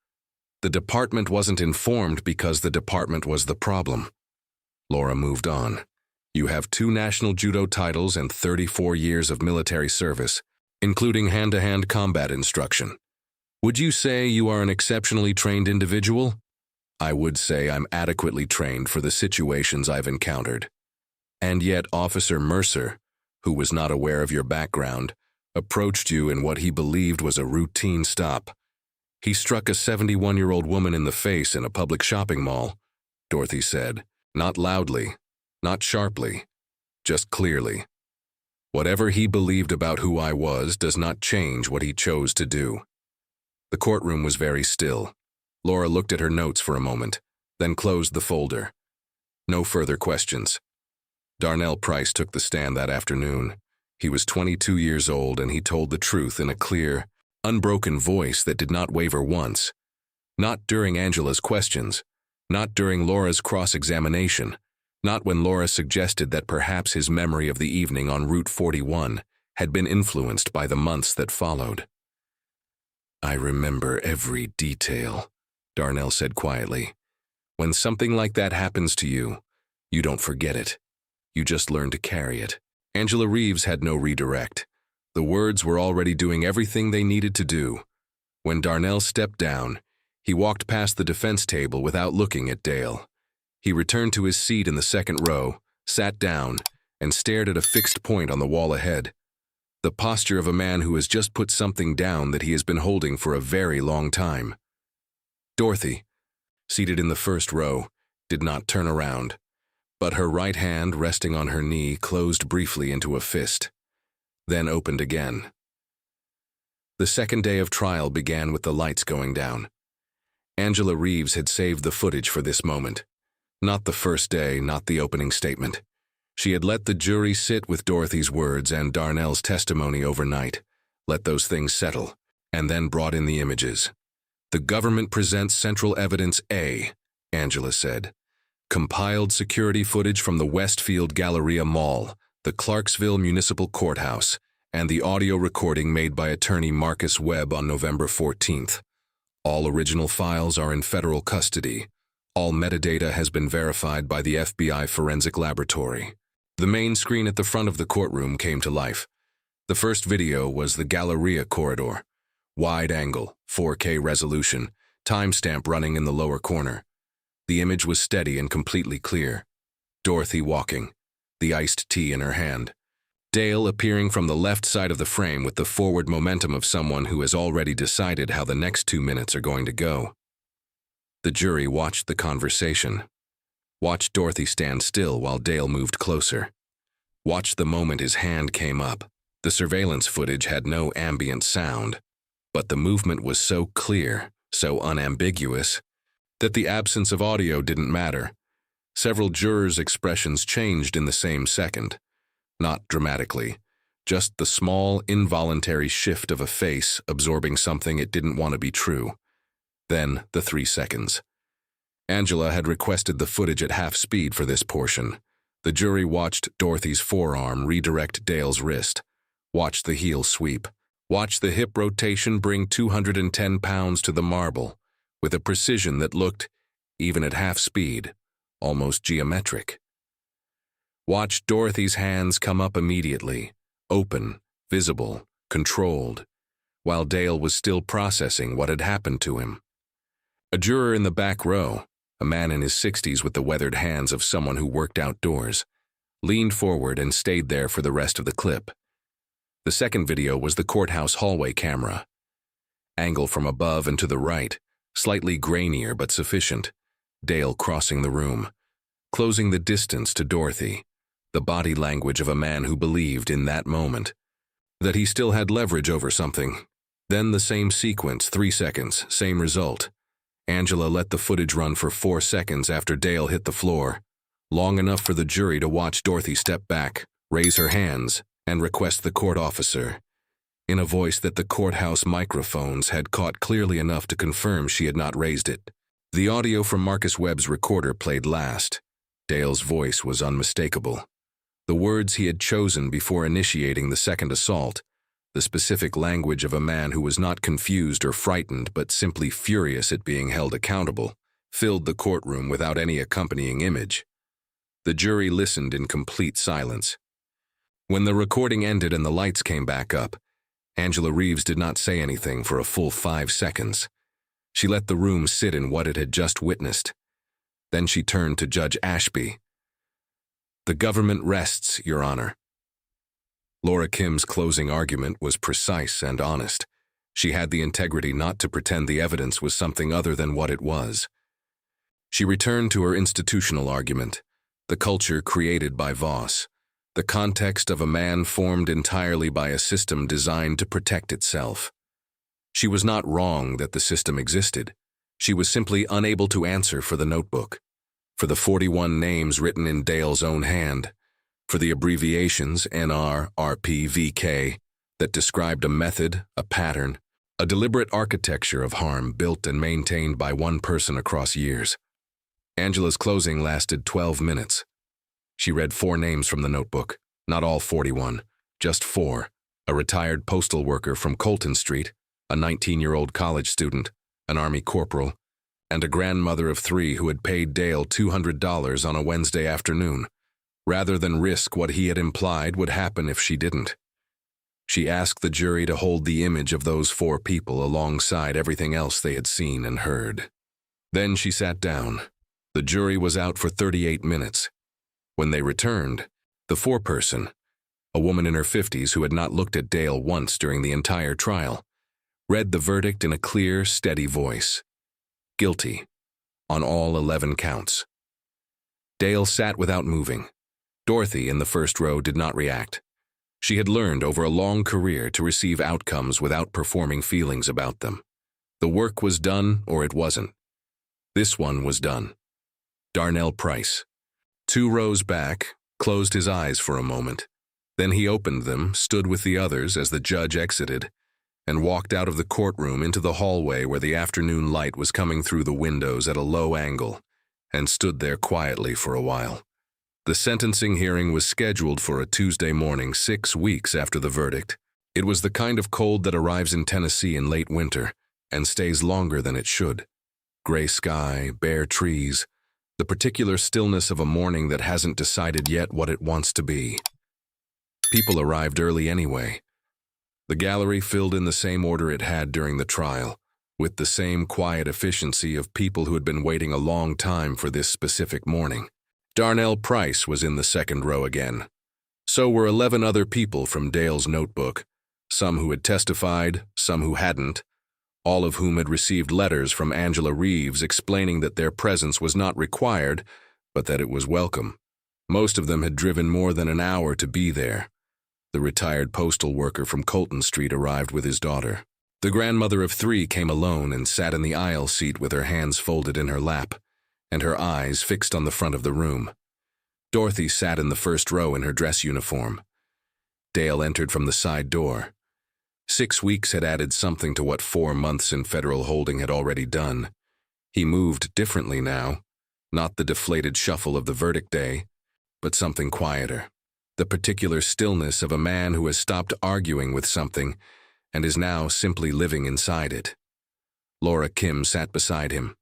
"The department wasn't informed because the department was the problem." Laura moved on. "You have 2 national judo titles and 34 years of military service, including hand-to-hand combat instruction. Would you say you are an exceptionally trained individual?" "I would say I'm adequately trained for the situations I've encountered." "And yet Officer Mercer, who was not aware of your background, approached you in what he believed was a routine stop. He struck a 71-year-old woman in the face in a public shopping mall," Dorothy said. "Not loudly, not sharply, just clearly. Whatever he believed about who I was does not change what he chose to do." The courtroom was very still. Laura looked at her notes for a moment, then closed the folder. No further questions. Darnell Price took the stand that afternoon. He was 22 years old, and he told the truth in a clear, unbroken voice that did not waver once. Not during Angela's questions, not during Laura's cross-examination, not when Laura suggested that perhaps his memory of the evening on Route 41 had been influenced by the months that followed. "I remember every detail," Darnell said quietly. "When something like that happens to you, you don't forget it. You just learn to carry it." Angela Reeves had no redirect. The words were already doing everything they needed to do. When Darnell stepped down, he walked past the defense table without looking at Dale. He returned to his seat in the second row, sat down, and stared at a fixed point on the wall ahead. The posture of a man who has just put something down that he has been holding for a very long time. Dorothy, seated in the first row, did not turn around, but her right hand, resting on her knee, closed briefly into a fist, then opened again. The second day of trial began with the lights going down. Angela Reeves had saved the footage for this moment. Not the first day, not the opening statement. She had let the jury sit with Dorothy's words and Darnell's testimony overnight, let those things settle, and then brought in the images. "The government presents central evidence A," Angela said. "Compiled security footage from the Westfield Galleria Mall, the Clarksville Municipal Courthouse, and the audio recording made by attorney Marcus Webb on November 14th. All original files are in federal custody. All metadata has been verified by the FBI Forensic Laboratory. The main screen at the front of the courtroom came to life. The first video was the Galleria corridor. Wide angle, 4K resolution, timestamp running in the lower corner. The image was steady and completely clear. Dorothy walking, the iced tea in her hand. Dale appearing from the left side of the frame with the forward momentum of someone who has already decided how the next 2 minutes are going to go. The jury watched the conversation. Watched Dorothy stand still while Dale moved closer. Watched the moment his hand came up. The surveillance footage had no ambient sound, but the movement was so clear, so unambiguous, that the absence of audio didn't matter. Several jurors' expressions changed in the same second. Not dramatically, just the small, involuntary shift of a face absorbing something it didn't want to be true. Then the 3 seconds. Angela had requested the footage at half speed for this portion. The jury watched Dorothy's forearm redirect Dale's wrist, watched the heel sweep, watched the hip rotation bring 210 pounds to the marble, with a precision that looked, even at half speed, almost geometric. Watched Dorothy's hands come up immediately, open, visible, controlled, while Dale was still processing what had happened to him. A juror in the back row, a man in his 60s with the weathered hands of someone who worked outdoors, leaned forward and stayed there for the rest of the clip. The second video was the courthouse hallway camera. Angle from above and to the right, slightly grainier but sufficient. Dale crossing the room, closing the distance to Dorothy. The body language of a man who believed in that moment that he still had leverage over something. Then the same sequence, 3 seconds, same result. Angela let the footage run for 4 seconds after Dale hit the floor, long enough for the jury to watch Dorothy step back, raise her hands, and request the court officer, in a voice that the courthouse microphones had caught clearly enough to confirm she had not raised it. The audio from Marcus Webb's recorder played last. Dale's voice was unmistakable. The words he had chosen before initiating the second assault, the specific language of a man who was not confused or frightened but simply furious at being held accountable, filled the courtroom without any accompanying image. The jury listened in complete silence. When the recording ended and the lights came back up, Angela Reeves did not say anything for a full 5 seconds. She let the room sit in what it had just witnessed. Then she turned to Judge Ashby. "The government rests, Your Honor." Laura Kim's closing argument was precise and honest. She had the integrity not to pretend the evidence was something other than what it was. She returned to her institutional argument, the culture created by Voss, the context of a man formed entirely by a system designed to protect itself. She was not wrong that the system existed. She was simply unable to answer for the notebook, for the 41 names written in Dale's own hand, for the abbreviations NR, RP, VK that described a method, a pattern, a deliberate architecture of harm built and maintained by one person across years. Angela's closing lasted 12 minutes. She read 4 names from the notebook, not all 41, just 4, a retired postal worker from Colton Street, a 19-year-old college student, an Army corporal, and a grandmother of 3 who had paid Dale $200 on a Wednesday afternoon, rather than risk what he had implied would happen if she didn't. She asked the jury to hold the image of those 4 people alongside everything else they had seen and heard. Then she sat down. The jury was out for 38 minutes. When they returned, the 4-person, a woman in her 50s who had not looked at Dale once during the entire trial, read the verdict in a clear, steady voice. Guilty, on all 11 counts. Dale sat without moving. Dorothy, in the first row, did not react. She had learned over a long career to receive outcomes without performing feelings about them. The work was done or it wasn't. This one was done. Darnell Price. 2 rows back, closed his eyes for a moment. Then he opened them, stood with the others as the judge exited, and walked out of the courtroom into the hallway where the afternoon light was coming through the windows at a low angle, and stood there quietly for a while. The sentencing hearing was scheduled for a Tuesday morning 6 weeks after the verdict. It was the kind of cold that arrives in Tennessee in late winter and stays longer than it should. Gray sky, bare trees, the particular stillness of a morning that hasn't decided yet what it wants to be. People arrived early anyway. The gallery filled in the same order it had during the trial, with the same quiet efficiency of people who had been waiting a long time for this specific morning. Darnell Price was in the second row again. So were 11 other people from Dale's notebook, some who had testified, some who hadn't, all of whom had received letters from Angela Reeves explaining that their presence was not required, but that it was welcome. Most of them had driven more than an hour to be there. The retired postal worker from Colton Street arrived with his daughter. The grandmother of 3 came alone and sat in the aisle seat with her hands folded in her lap, and her eyes fixed on the front of the room. Dorothy sat in the first row in her dress uniform. Dale entered from the side door. 6 weeks had added something to what 4 months in federal holding had already done. He moved differently now, not the deflated shuffle of the verdict day, but something quieter. The particular stillness of a man who has stopped arguing with something and is now simply living inside it. Laura Kim sat beside him.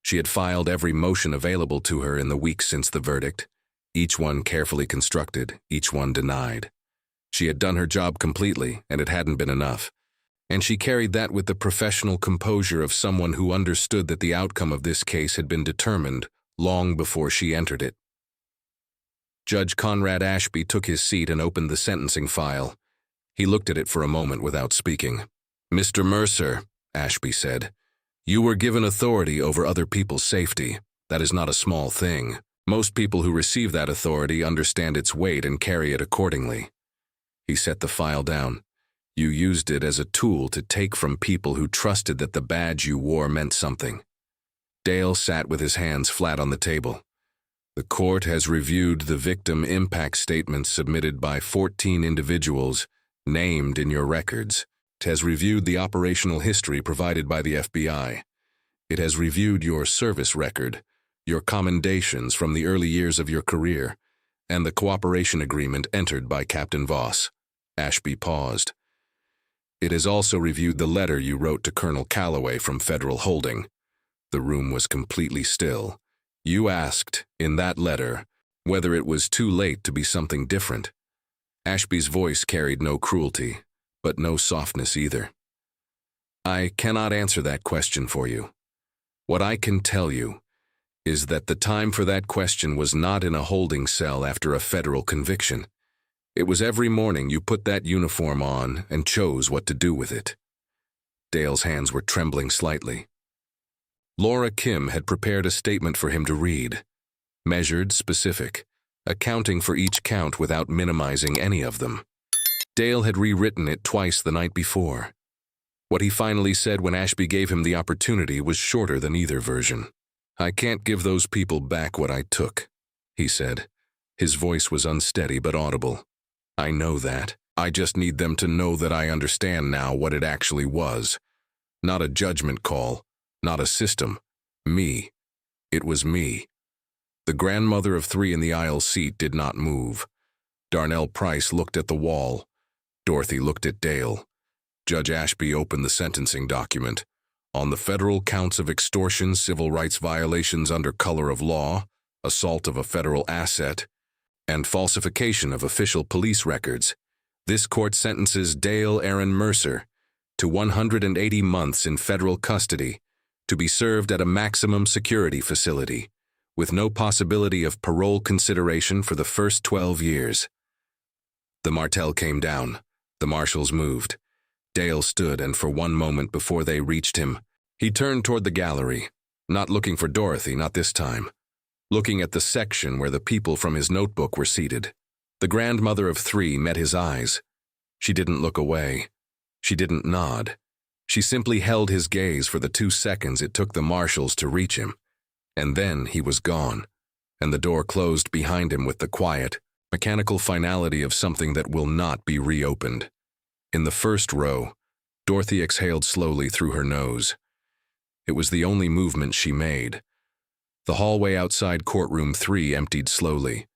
She had filed every motion available to her in the weeks since the verdict, each one carefully constructed, each one denied. She had done her job completely, and it hadn't been enough. And she carried that with the professional composure of someone who understood that the outcome of this case had been determined long before she entered it. Judge Conrad Ashby took his seat and opened the sentencing file. He looked at it for a moment without speaking. "Mr. Mercer," Ashby said, "you were given authority over other people's safety. That is not a small thing. Most people who receive that authority understand its weight and carry it accordingly." He set the file down. "You used it as a tool to take from people who trusted that the badge you wore meant something." Dale sat with his hands flat on the table. "The court has reviewed the victim impact statements submitted by 14 individuals named in your records. It has reviewed the operational history provided by the FBI. It has reviewed your service record, your commendations from the early years of your career, and the cooperation agreement entered by Captain Voss." Ashby paused. "It has also reviewed the letter you wrote to Colonel Calloway from Federal Holding." The room was completely still. "You asked, in that letter, whether it was too late to be something different." Ashby's voice carried no cruelty, but no softness either. "I cannot answer that question for you. What I can tell you is that the time for that question was not in a holding cell after a federal conviction. It was every morning you put that uniform on and chose what to do with it." Dale's hands were trembling slightly. Laura Kim had prepared a statement for him to read, measured, specific, accounting for each count without minimizing any of them. Dale had rewritten it twice the night before. What he finally said when Ashby gave him the opportunity was shorter than either version. "I can't give those people back what I took," he said. His voice was unsteady but audible. "I know that. I just need them to know that I understand now what it actually was. Not a judgment call, not a system. Me. It was me." The grandmother of 3 in the aisle seat did not move. Darnell Price looked at the wall. Dorothy looked at Dale. Judge Ashby opened the sentencing document. "On the federal counts of extortion, civil rights violations under color of law, assault of a federal asset, and falsification of official police records, this court sentences Dale Aaron Mercer to 180 months in federal custody to be served at a maximum security facility, with no possibility of parole consideration for the first 12 years. The martell came down. The marshals moved. Dale stood, and for one moment before they reached him, he turned toward the gallery, not looking for Dorothy, not this time, looking at the section where the people from his notebook were seated. The grandmother of 3 met his eyes. She didn't look away. She didn't nod. She simply held his gaze for the 2 seconds it took the marshals to reach him. And then he was gone, and the door closed behind him with the quiet, mechanical finality of something that will not be reopened. In the first row, Dorothy exhaled slowly through her nose. It was the only movement she made. The hallway outside courtroom 3 emptied slowly,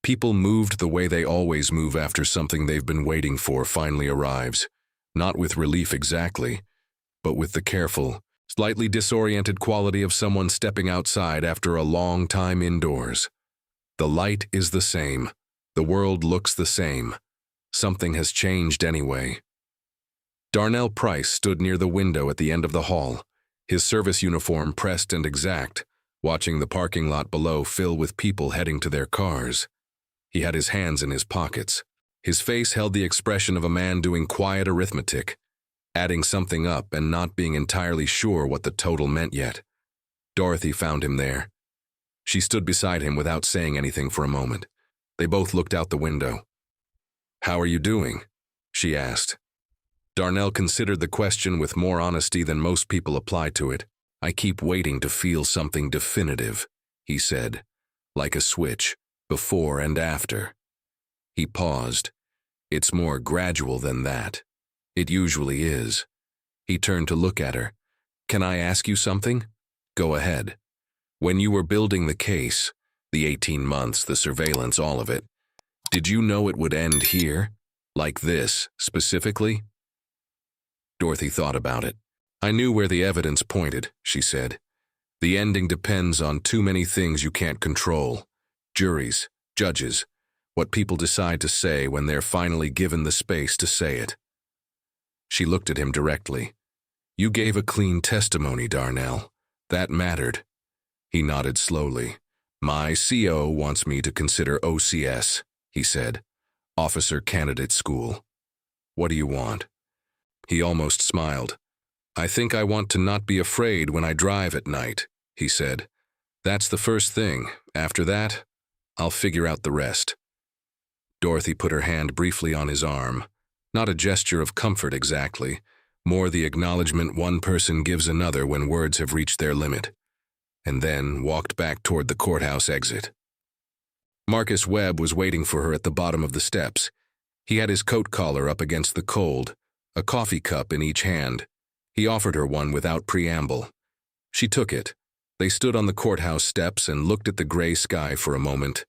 People moved the way they always move after something they've been waiting for finally arrives, not with relief exactly, but with the careful, slightly disoriented quality of someone stepping outside after a long time indoors. The light is the same. The world looks the same. Something has changed anyway. Darnell Price stood near the window at the end of the hall, his service uniform pressed and exact, watching the parking lot below fill with people heading to their cars. He had his hands in his pockets. His face held the expression of a man doing quiet arithmetic, adding something up and not being entirely sure what the total meant yet. Dorothy found him there. She stood beside him without saying anything for a moment. They both looked out the window. "How are you doing?" she asked. Darnell considered the question with more honesty than most people apply to it. "I keep waiting to feel something definitive," he said, "like a switch, before and after." He paused. "It's more gradual than that. It usually is." He turned to look at her. "Can I ask you something?" "Go ahead." "When you were building the case, the 18 months, the surveillance, all of it, did you know it would end here? Like this, specifically?" Dorothy thought about it. "I knew where the evidence pointed," she said. "The ending depends on too many things you can't control. Juries, judges, what people decide to say when they're finally given the space to say it." She looked at him directly. "You gave a clean testimony, Darnell. That mattered." He nodded slowly. "My CO wants me to consider OCS," he said. "Officer Candidate School. What do you want?" He almost smiled. "I think I want to not be afraid when I drive at night," he said. "That's the first thing. After that, I'll figure out the rest." Dorothy put her hand briefly on his arm. Not a gesture of comfort exactly, more the acknowledgement one person gives another when words have reached their limit, and then walked back toward the courthouse exit. Marcus Webb was waiting for her at the bottom of the steps. He had his coat collar up against the cold, a coffee cup in each hand. He offered her one without preamble. She took it. They stood on the courthouse steps and looked at the gray sky for a moment.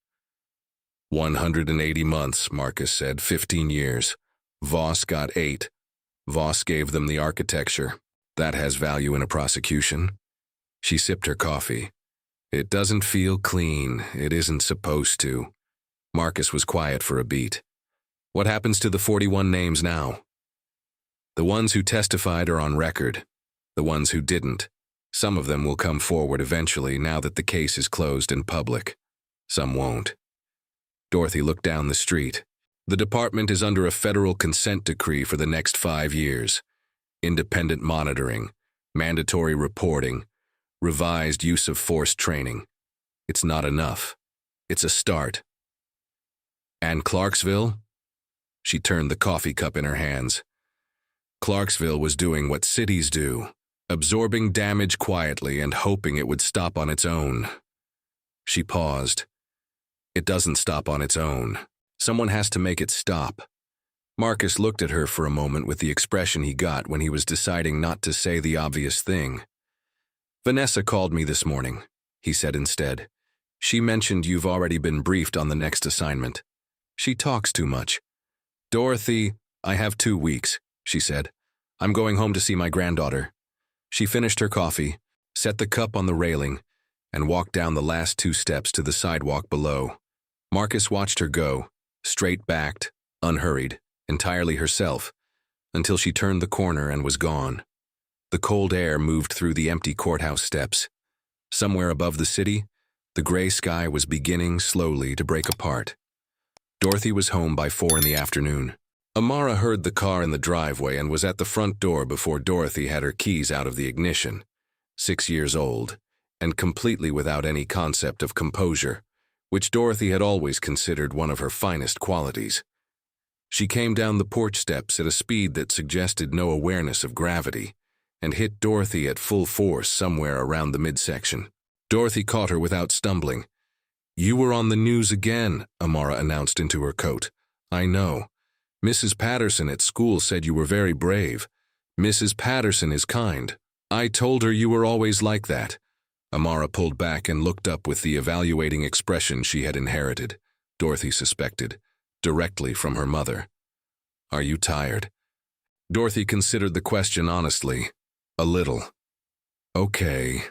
180 months, Marcus said, 15 years. Voss got 8. Voss gave them the architecture. That has value in a prosecution. She sipped her coffee. "It doesn't feel clean. It isn't supposed to." Marcus was quiet for a beat. "What happens to the 41 names now?" "The ones who testified are on record. The ones who didn't. Some of them will come forward eventually now that the case is closed in public. Some won't." Dorothy looked down the street. "The department is under a federal consent decree for the next 5 years. Independent monitoring, mandatory reporting, revised use of force training. It's not enough. It's a start." "And Clarksville?" She turned the coffee cup in her hands. Clarksville was doing what cities do, absorbing damage quietly and hoping it would stop on its own. She paused. "It doesn't stop on its own. Someone has to make it stop." Marcus looked at her for a moment with the expression he got when he was deciding not to say the obvious thing. "Vanessa called me this morning," he said instead. "She mentioned you've already been briefed on the next assignment. She talks too much." "Dorothy, I have 2 weeks," she said. "I'm going home to see my granddaughter." She finished her coffee, set the cup on the railing, and walked down the last 2 steps to the sidewalk below. Marcus watched her go, straight-backed, unhurried, entirely herself, until she turned the corner and was gone. The cold air moved through the empty courthouse steps. Somewhere above the city, the gray sky was beginning slowly to break apart. Dorothy was home by 4 in the afternoon. Amara heard the car in the driveway and was at the front door before Dorothy had her keys out of the ignition. 6 years old, and completely without any concept of composure, which Dorothy had always considered one of her finest qualities. She came down the porch steps at a speed that suggested no awareness of gravity, and hit Dorothy at full force somewhere around the midsection. Dorothy caught her without stumbling. "You were on the news again," Amara announced into her coat. "I know. Mrs. Patterson at school said you were very brave. Mrs. Patterson is kind. I told her you were always like that." Amara pulled back and looked up with the evaluating expression she had inherited. Dorothy suspected, directly from her mother. "Are you tired?" Dorothy considered the question honestly. "A little." "Okay."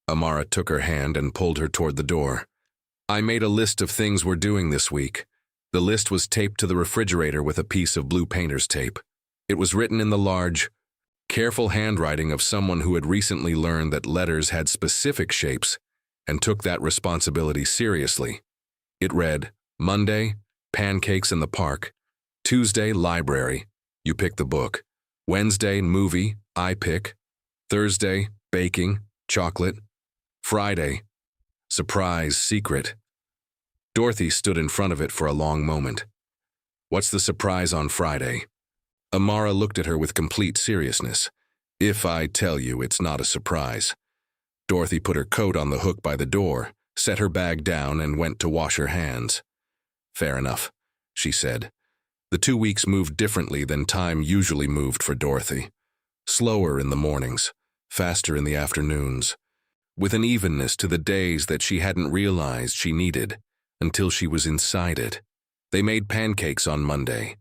Amara took her hand and pulled her toward the door. "I made a list of things we're doing this week." The list was taped to the refrigerator with a piece of blue painter's tape. It was written in the large, careful handwriting of someone who had recently learned that letters had specific shapes and took that responsibility seriously. It read, Monday, pancakes in the park. Tuesday, library. You pick the book. Wednesday, movie. I pick. Thursday, baking, chocolate. Friday, surprise, secret. Dorothy stood in front of it for a long moment. "What's the surprise on Friday?" Amara looked at her with complete seriousness. "If I tell you, it's not a surprise." Dorothy put her coat on the hook by the door, set her bag down, and went to wash her hands. "Fair enough," she said. The 2 weeks moved differently than time usually moved for Dorothy. Slower in the mornings, faster in the afternoons, with an evenness to the days that she hadn't realized she needed until she was inside it. They made pancakes on Monday.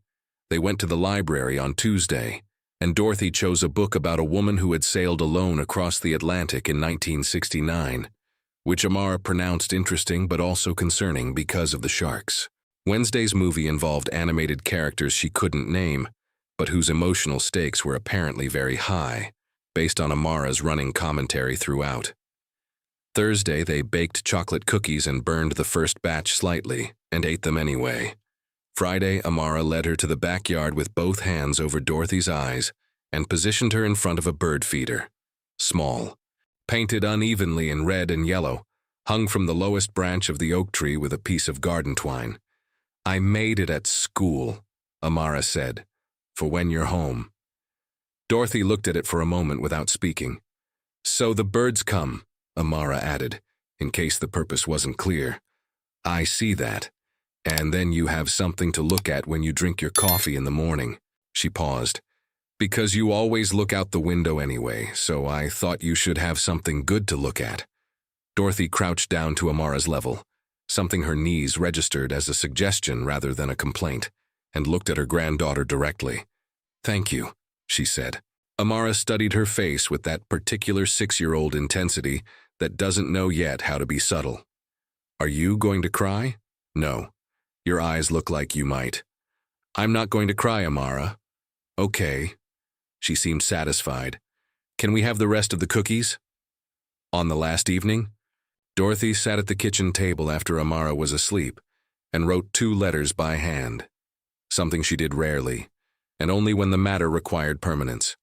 They went to the library on Tuesday, and Dorothy chose a book about a woman who had sailed alone across the Atlantic in 1969, which Amara pronounced interesting but also concerning because of the sharks. Wednesday's movie involved animated characters she couldn't name, but whose emotional stakes were apparently very high, based on Amara's running commentary throughout. Thursday, they baked chocolate cookies and burned the first batch slightly, and ate them anyway. Friday, Amara led her to the backyard with both hands over Dorothy's eyes and positioned her in front of a bird feeder. Small, painted unevenly in red and yellow, hung from the lowest branch of the oak tree with a piece of garden twine. "I made it at school," Amara said, "for when you're home." Dorothy looked at it for a moment without speaking. "So the birds come," Amara added, in case the purpose wasn't clear. "I see that. And then you have something to look at when you drink your coffee in the morning." She paused. "Because you always look out the window anyway, so I thought you should have something good to look at." Dorothy crouched down to Amara's level, something her knees registered as a suggestion rather than a complaint, and looked at her granddaughter directly. "Thank you," she said. Amara studied her face with that particular 6-year-old intensity that doesn't know yet how to be subtle. "Are you going to cry?" "No. Your eyes look like you might." "I'm not going to cry, Amara." "Okay." She seemed satisfied. "Can we have the rest of the cookies?" On the last evening, Dorothy sat at the kitchen table after Amara was asleep and wrote 2 letters by hand, something she did rarely, and only when the matter required permanence.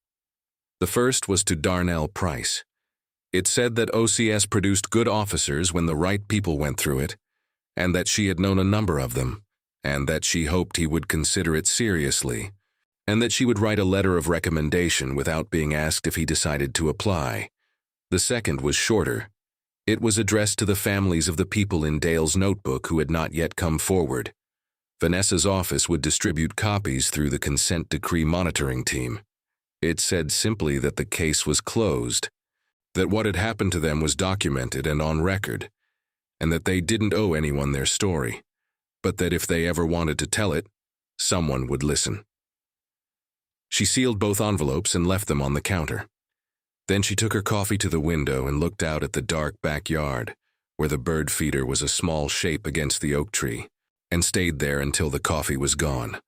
The first was to Darnell Price. It said that OCS produced good officers when the right people went through it, and that she had known a number of them, and that she hoped he would consider it seriously, and that she would write a letter of recommendation without being asked if he decided to apply. The second was shorter. It was addressed to the families of the people in Dale's notebook who had not yet come forward. Vanessa's office would distribute copies through the consent decree monitoring team. It said simply that the case was closed, that what had happened to them was documented and on record, and that they didn't owe anyone their story, but that if they ever wanted to tell it, someone would listen. She sealed both envelopes and left them on the counter. Then she took her coffee to the window and looked out at the dark backyard, where the bird feeder was a small shape against the oak tree, and stayed there until the coffee was gone.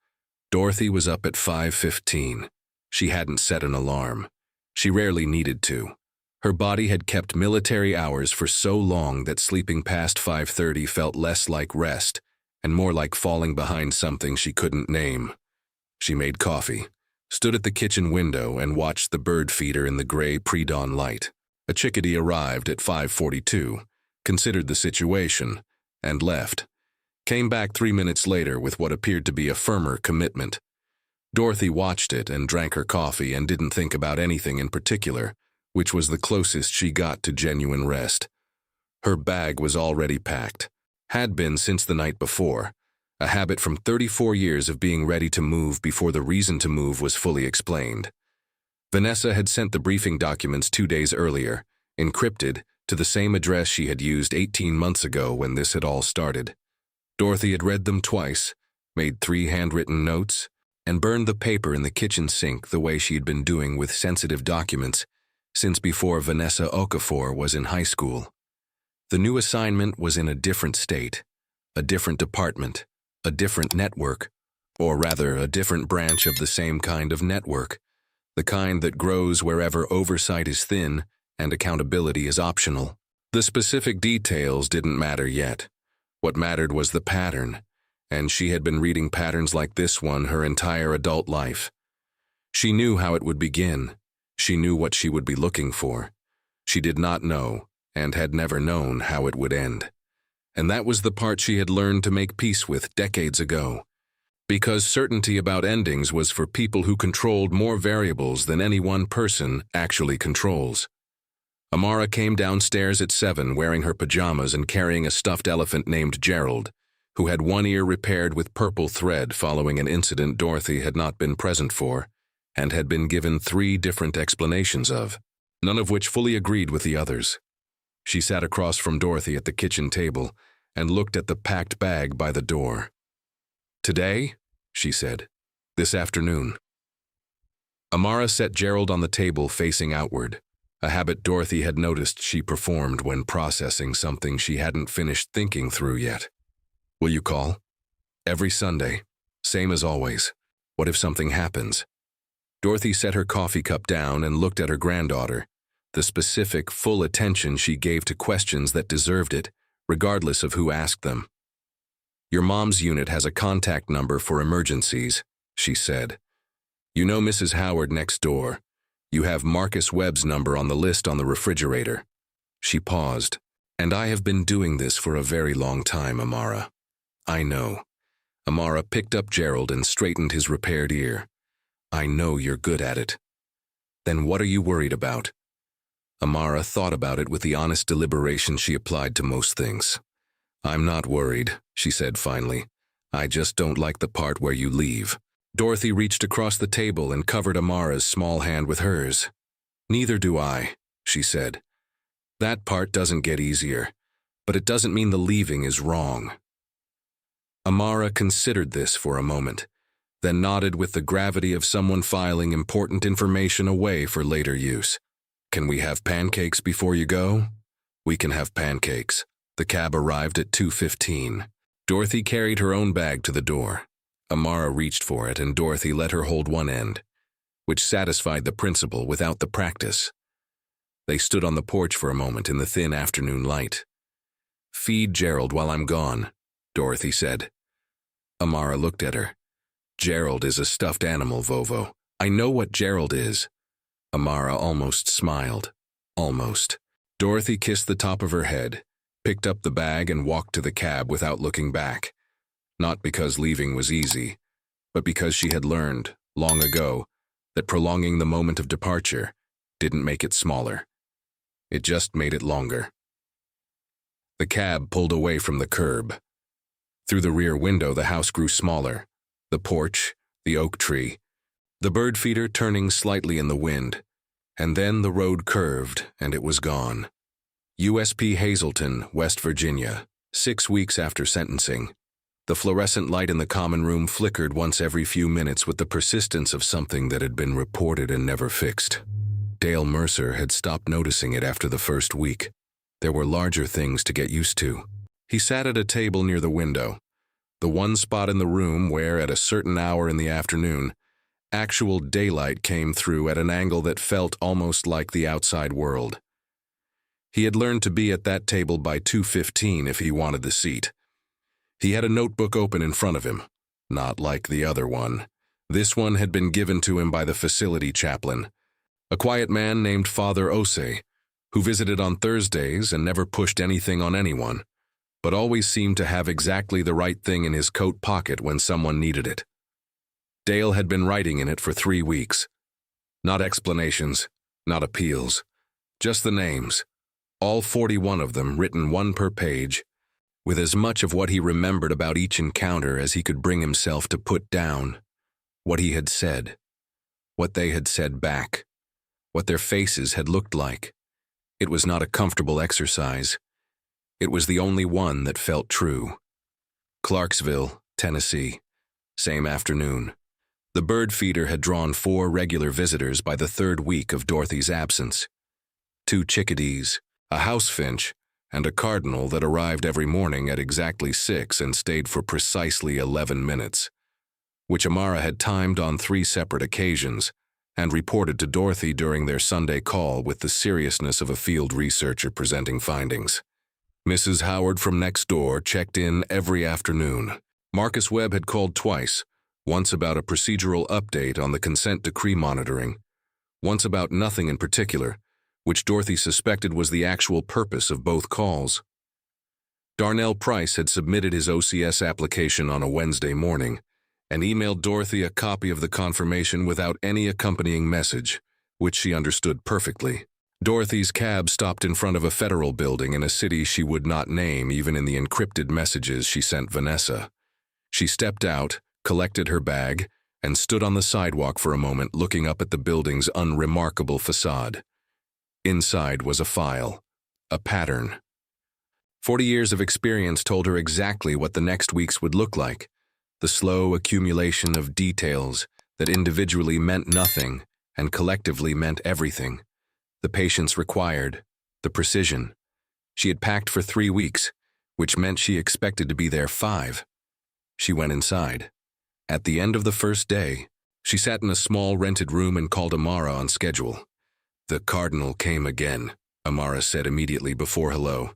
Dorothy was up at 5:15. She hadn't set an alarm. She rarely needed to. Her body had kept military hours for so long that sleeping past 5:30 felt less like rest and more like falling behind something she couldn't name. She made coffee, stood at the kitchen window, and watched the bird feeder in the gray pre-dawn light. A chickadee arrived at 5:42, considered the situation, and left. Came back 3 minutes later with what appeared to be a firmer commitment. Dorothy watched it and drank her coffee and didn't think about anything in particular, which was the closest she got to genuine rest. Her bag was already packed, had been since the night before, a habit from 34 years of being ready to move before the reason to move was fully explained. Vanessa had sent the briefing documents 2 days earlier, encrypted, to the same address she had used 18 months ago when this had all started. Dorothy had read them twice, made 3 handwritten notes, and burned the paper in the kitchen sink the way she had been doing with sensitive documents since before Vanessa Okafor was in high school. The new assignment was in a different state, a different department, a different network, or rather a different branch of the same kind of network, the kind that grows wherever oversight is thin and accountability is optional. The specific details didn't matter yet. What mattered was the pattern, and she had been reading patterns like this one her entire adult life. She knew how it would begin. She knew what she would be looking for. She did not know, and had never known, how it would end. And that was the part she had learned to make peace with decades ago. Because certainty about endings was for people who controlled more variables than any one person actually controls. Amara came downstairs at 7 wearing her pajamas and carrying a stuffed elephant named Gerald, who had one ear repaired with purple thread following an incident Dorothy had not been present for, and had been given 3 different explanations of, none of which fully agreed with the others. She sat across from Dorothy at the kitchen table and looked at the packed bag by the door. "Today?" she said. "This afternoon." Amara set Gerald on the table facing outward, a habit Dorothy had noticed she performed when processing something she hadn't finished thinking through yet. "Will you call?" "Every Sunday. Same as always. What if something happens?" Dorothy set her coffee cup down and looked at her granddaughter, the specific, full attention she gave to questions that deserved it, regardless of who asked them. "Your mom's unit has a contact number for emergencies," she said. "You know Mrs. Howard next door. You have Marcus Webb's number on the list on the refrigerator." She paused. "And I have been doing this for a very long time, Amara." "I know." Amara picked up Gerald and straightened his repaired ear. "I know you're good at it." "Then what are you worried about?" Amara thought about it with the honest deliberation she applied to most things. "I'm not worried," she said finally. "I just don't like the part where you leave." Dorothy reached across the table and covered Amara's small hand with hers. "Neither do I," she said. "That part doesn't get easier, but it doesn't mean the leaving is wrong." Amara considered this for a moment, then nodded with the gravity of someone filing important information away for later use. "Can we have pancakes before you go?" "We can have pancakes." The cab arrived at 2:15. Dorothy carried her own bag to the door. Amara reached for it and Dorothy let her hold one end, which satisfied the principle without the practice. They stood on the porch for a moment in the thin afternoon light. "Feed Gerald while I'm gone," Dorothy said. Amara looked at her. "Gerald is a stuffed animal, Vovo. I know what Gerald is." Amara almost smiled. Almost. Dorothy kissed the top of her head, picked up the bag and walked to the cab without looking back. Not because leaving was easy, but because she had learned, long ago, that prolonging the moment of departure didn't make it smaller. It just made it longer. The cab pulled away from the curb. Through the rear window, the house grew smaller. The porch, the oak tree, the bird feeder turning slightly in the wind, and then the road curved and it was gone. USP Hazleton, West Virginia, 6 weeks after sentencing. The fluorescent light in the common room flickered once every few minutes with the persistence of something that had been reported and never fixed. Dale Mercer had stopped noticing it after the first week. There were larger things to get used to. He sat at a table near the window, the one spot in the room where, at a certain hour in the afternoon, actual daylight came through at an angle that felt almost like the outside world. He had learned to be at that table by 2:15 if he wanted the seat. He had a notebook open in front of him, not like the other one. This one had been given to him by the facility chaplain, a quiet man named Father Osei, who visited on Thursdays and never pushed anything on anyone, but always seemed to have exactly the right thing in his coat pocket when someone needed it. Dale had been writing in it for 3 weeks. Not explanations, not appeals, just the names, all 41 of them written one per page, with as much of what he remembered about each encounter as he could bring himself to put down. What he had said, what they had said back, what their faces had looked like. It was not a comfortable exercise. It was the only one that felt true. Clarksville, Tennessee. Same afternoon. The bird feeder had drawn 4 regular visitors by the 3rd week of Dorothy's absence. 2 chickadees, a house finch, and a cardinal that arrived every morning at exactly 6 and stayed for precisely 11 minutes, which Amara had timed on 3 separate occasions and reported to Dorothy during their Sunday call with the seriousness of a field researcher presenting findings. Mrs. Howard from next door checked in every afternoon. Marcus Webb had called twice, once about a procedural update on the consent decree monitoring, once about nothing in particular, which Dorothy suspected was the actual purpose of both calls. Darnell Price had submitted his OCS application on a Wednesday morning and emailed Dorothy a copy of the confirmation without any accompanying message, which she understood perfectly. Dorothy's cab stopped in front of a federal building in a city she would not name even in the encrypted messages she sent Vanessa. She stepped out, collected her bag, and stood on the sidewalk for a moment looking up at the building's unremarkable facade. Inside was a file, a pattern. 40 years of experience told her exactly what the next weeks would look like, the slow accumulation of details that individually meant nothing and collectively meant everything. The patience required, the precision. She had packed for 3 weeks, which meant she expected to be there 5. She went inside. At the end of the first day, she sat in a small rented room and called Amara on schedule. The cardinal came again, Amara said immediately before hello.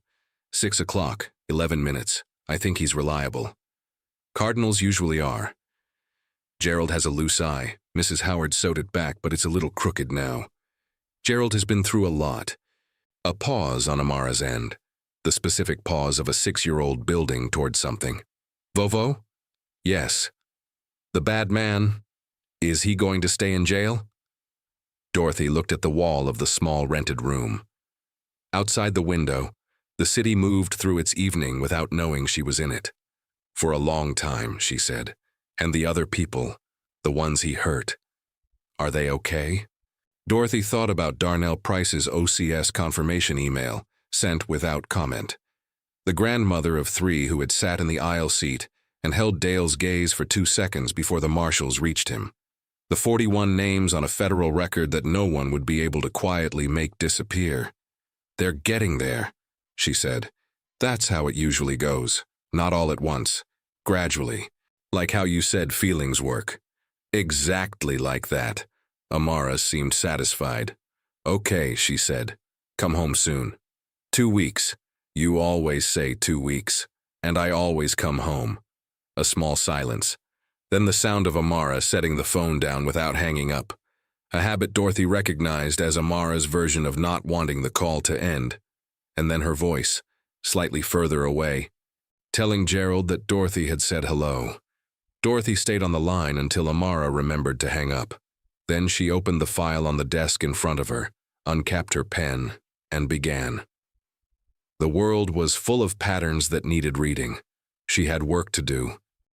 6 o'clock, 11 minutes. I think he's reliable. Cardinals usually are. Gerald has a loose eye. Mrs. Howard sewed it back, but it's a little crooked now. Gerald has been through a lot. A pause on Amara's end, the specific pause of a 6-year-old building toward something. Vovo? Yes. The bad man? Is he going to stay in jail? Dorothy looked at the wall of the small rented room. Outside the window, the city moved through its evening without knowing she was in it. For a long time, she said. And the other people, the ones he hurt. Are they okay? Dorothy thought about Darnell Price's OCS confirmation email, sent without comment. The grandmother of 3 who had sat in the aisle seat and held Dale's gaze for 2 seconds before the marshals reached him. The 41 names on a federal record that no one would be able to quietly make disappear. They're getting there, she said. That's how it usually goes. Not all at once. Gradually. Like how you said feelings work. Exactly like that. Amara seemed satisfied. Okay, she said. Come home soon. 2 weeks. You always say 2 weeks. And I always come home. A small silence. Then the sound of Amara setting the phone down without hanging up. A habit Dorothy recognized as Amara's version of not wanting the call to end. And then her voice, slightly further away, telling Gerald that Dorothy had said hello. Dorothy stayed on the line until Amara remembered to hang up. Then she opened the file on the desk in front of her, uncapped her pen, and began. The world was full of patterns that needed reading. She had work to do.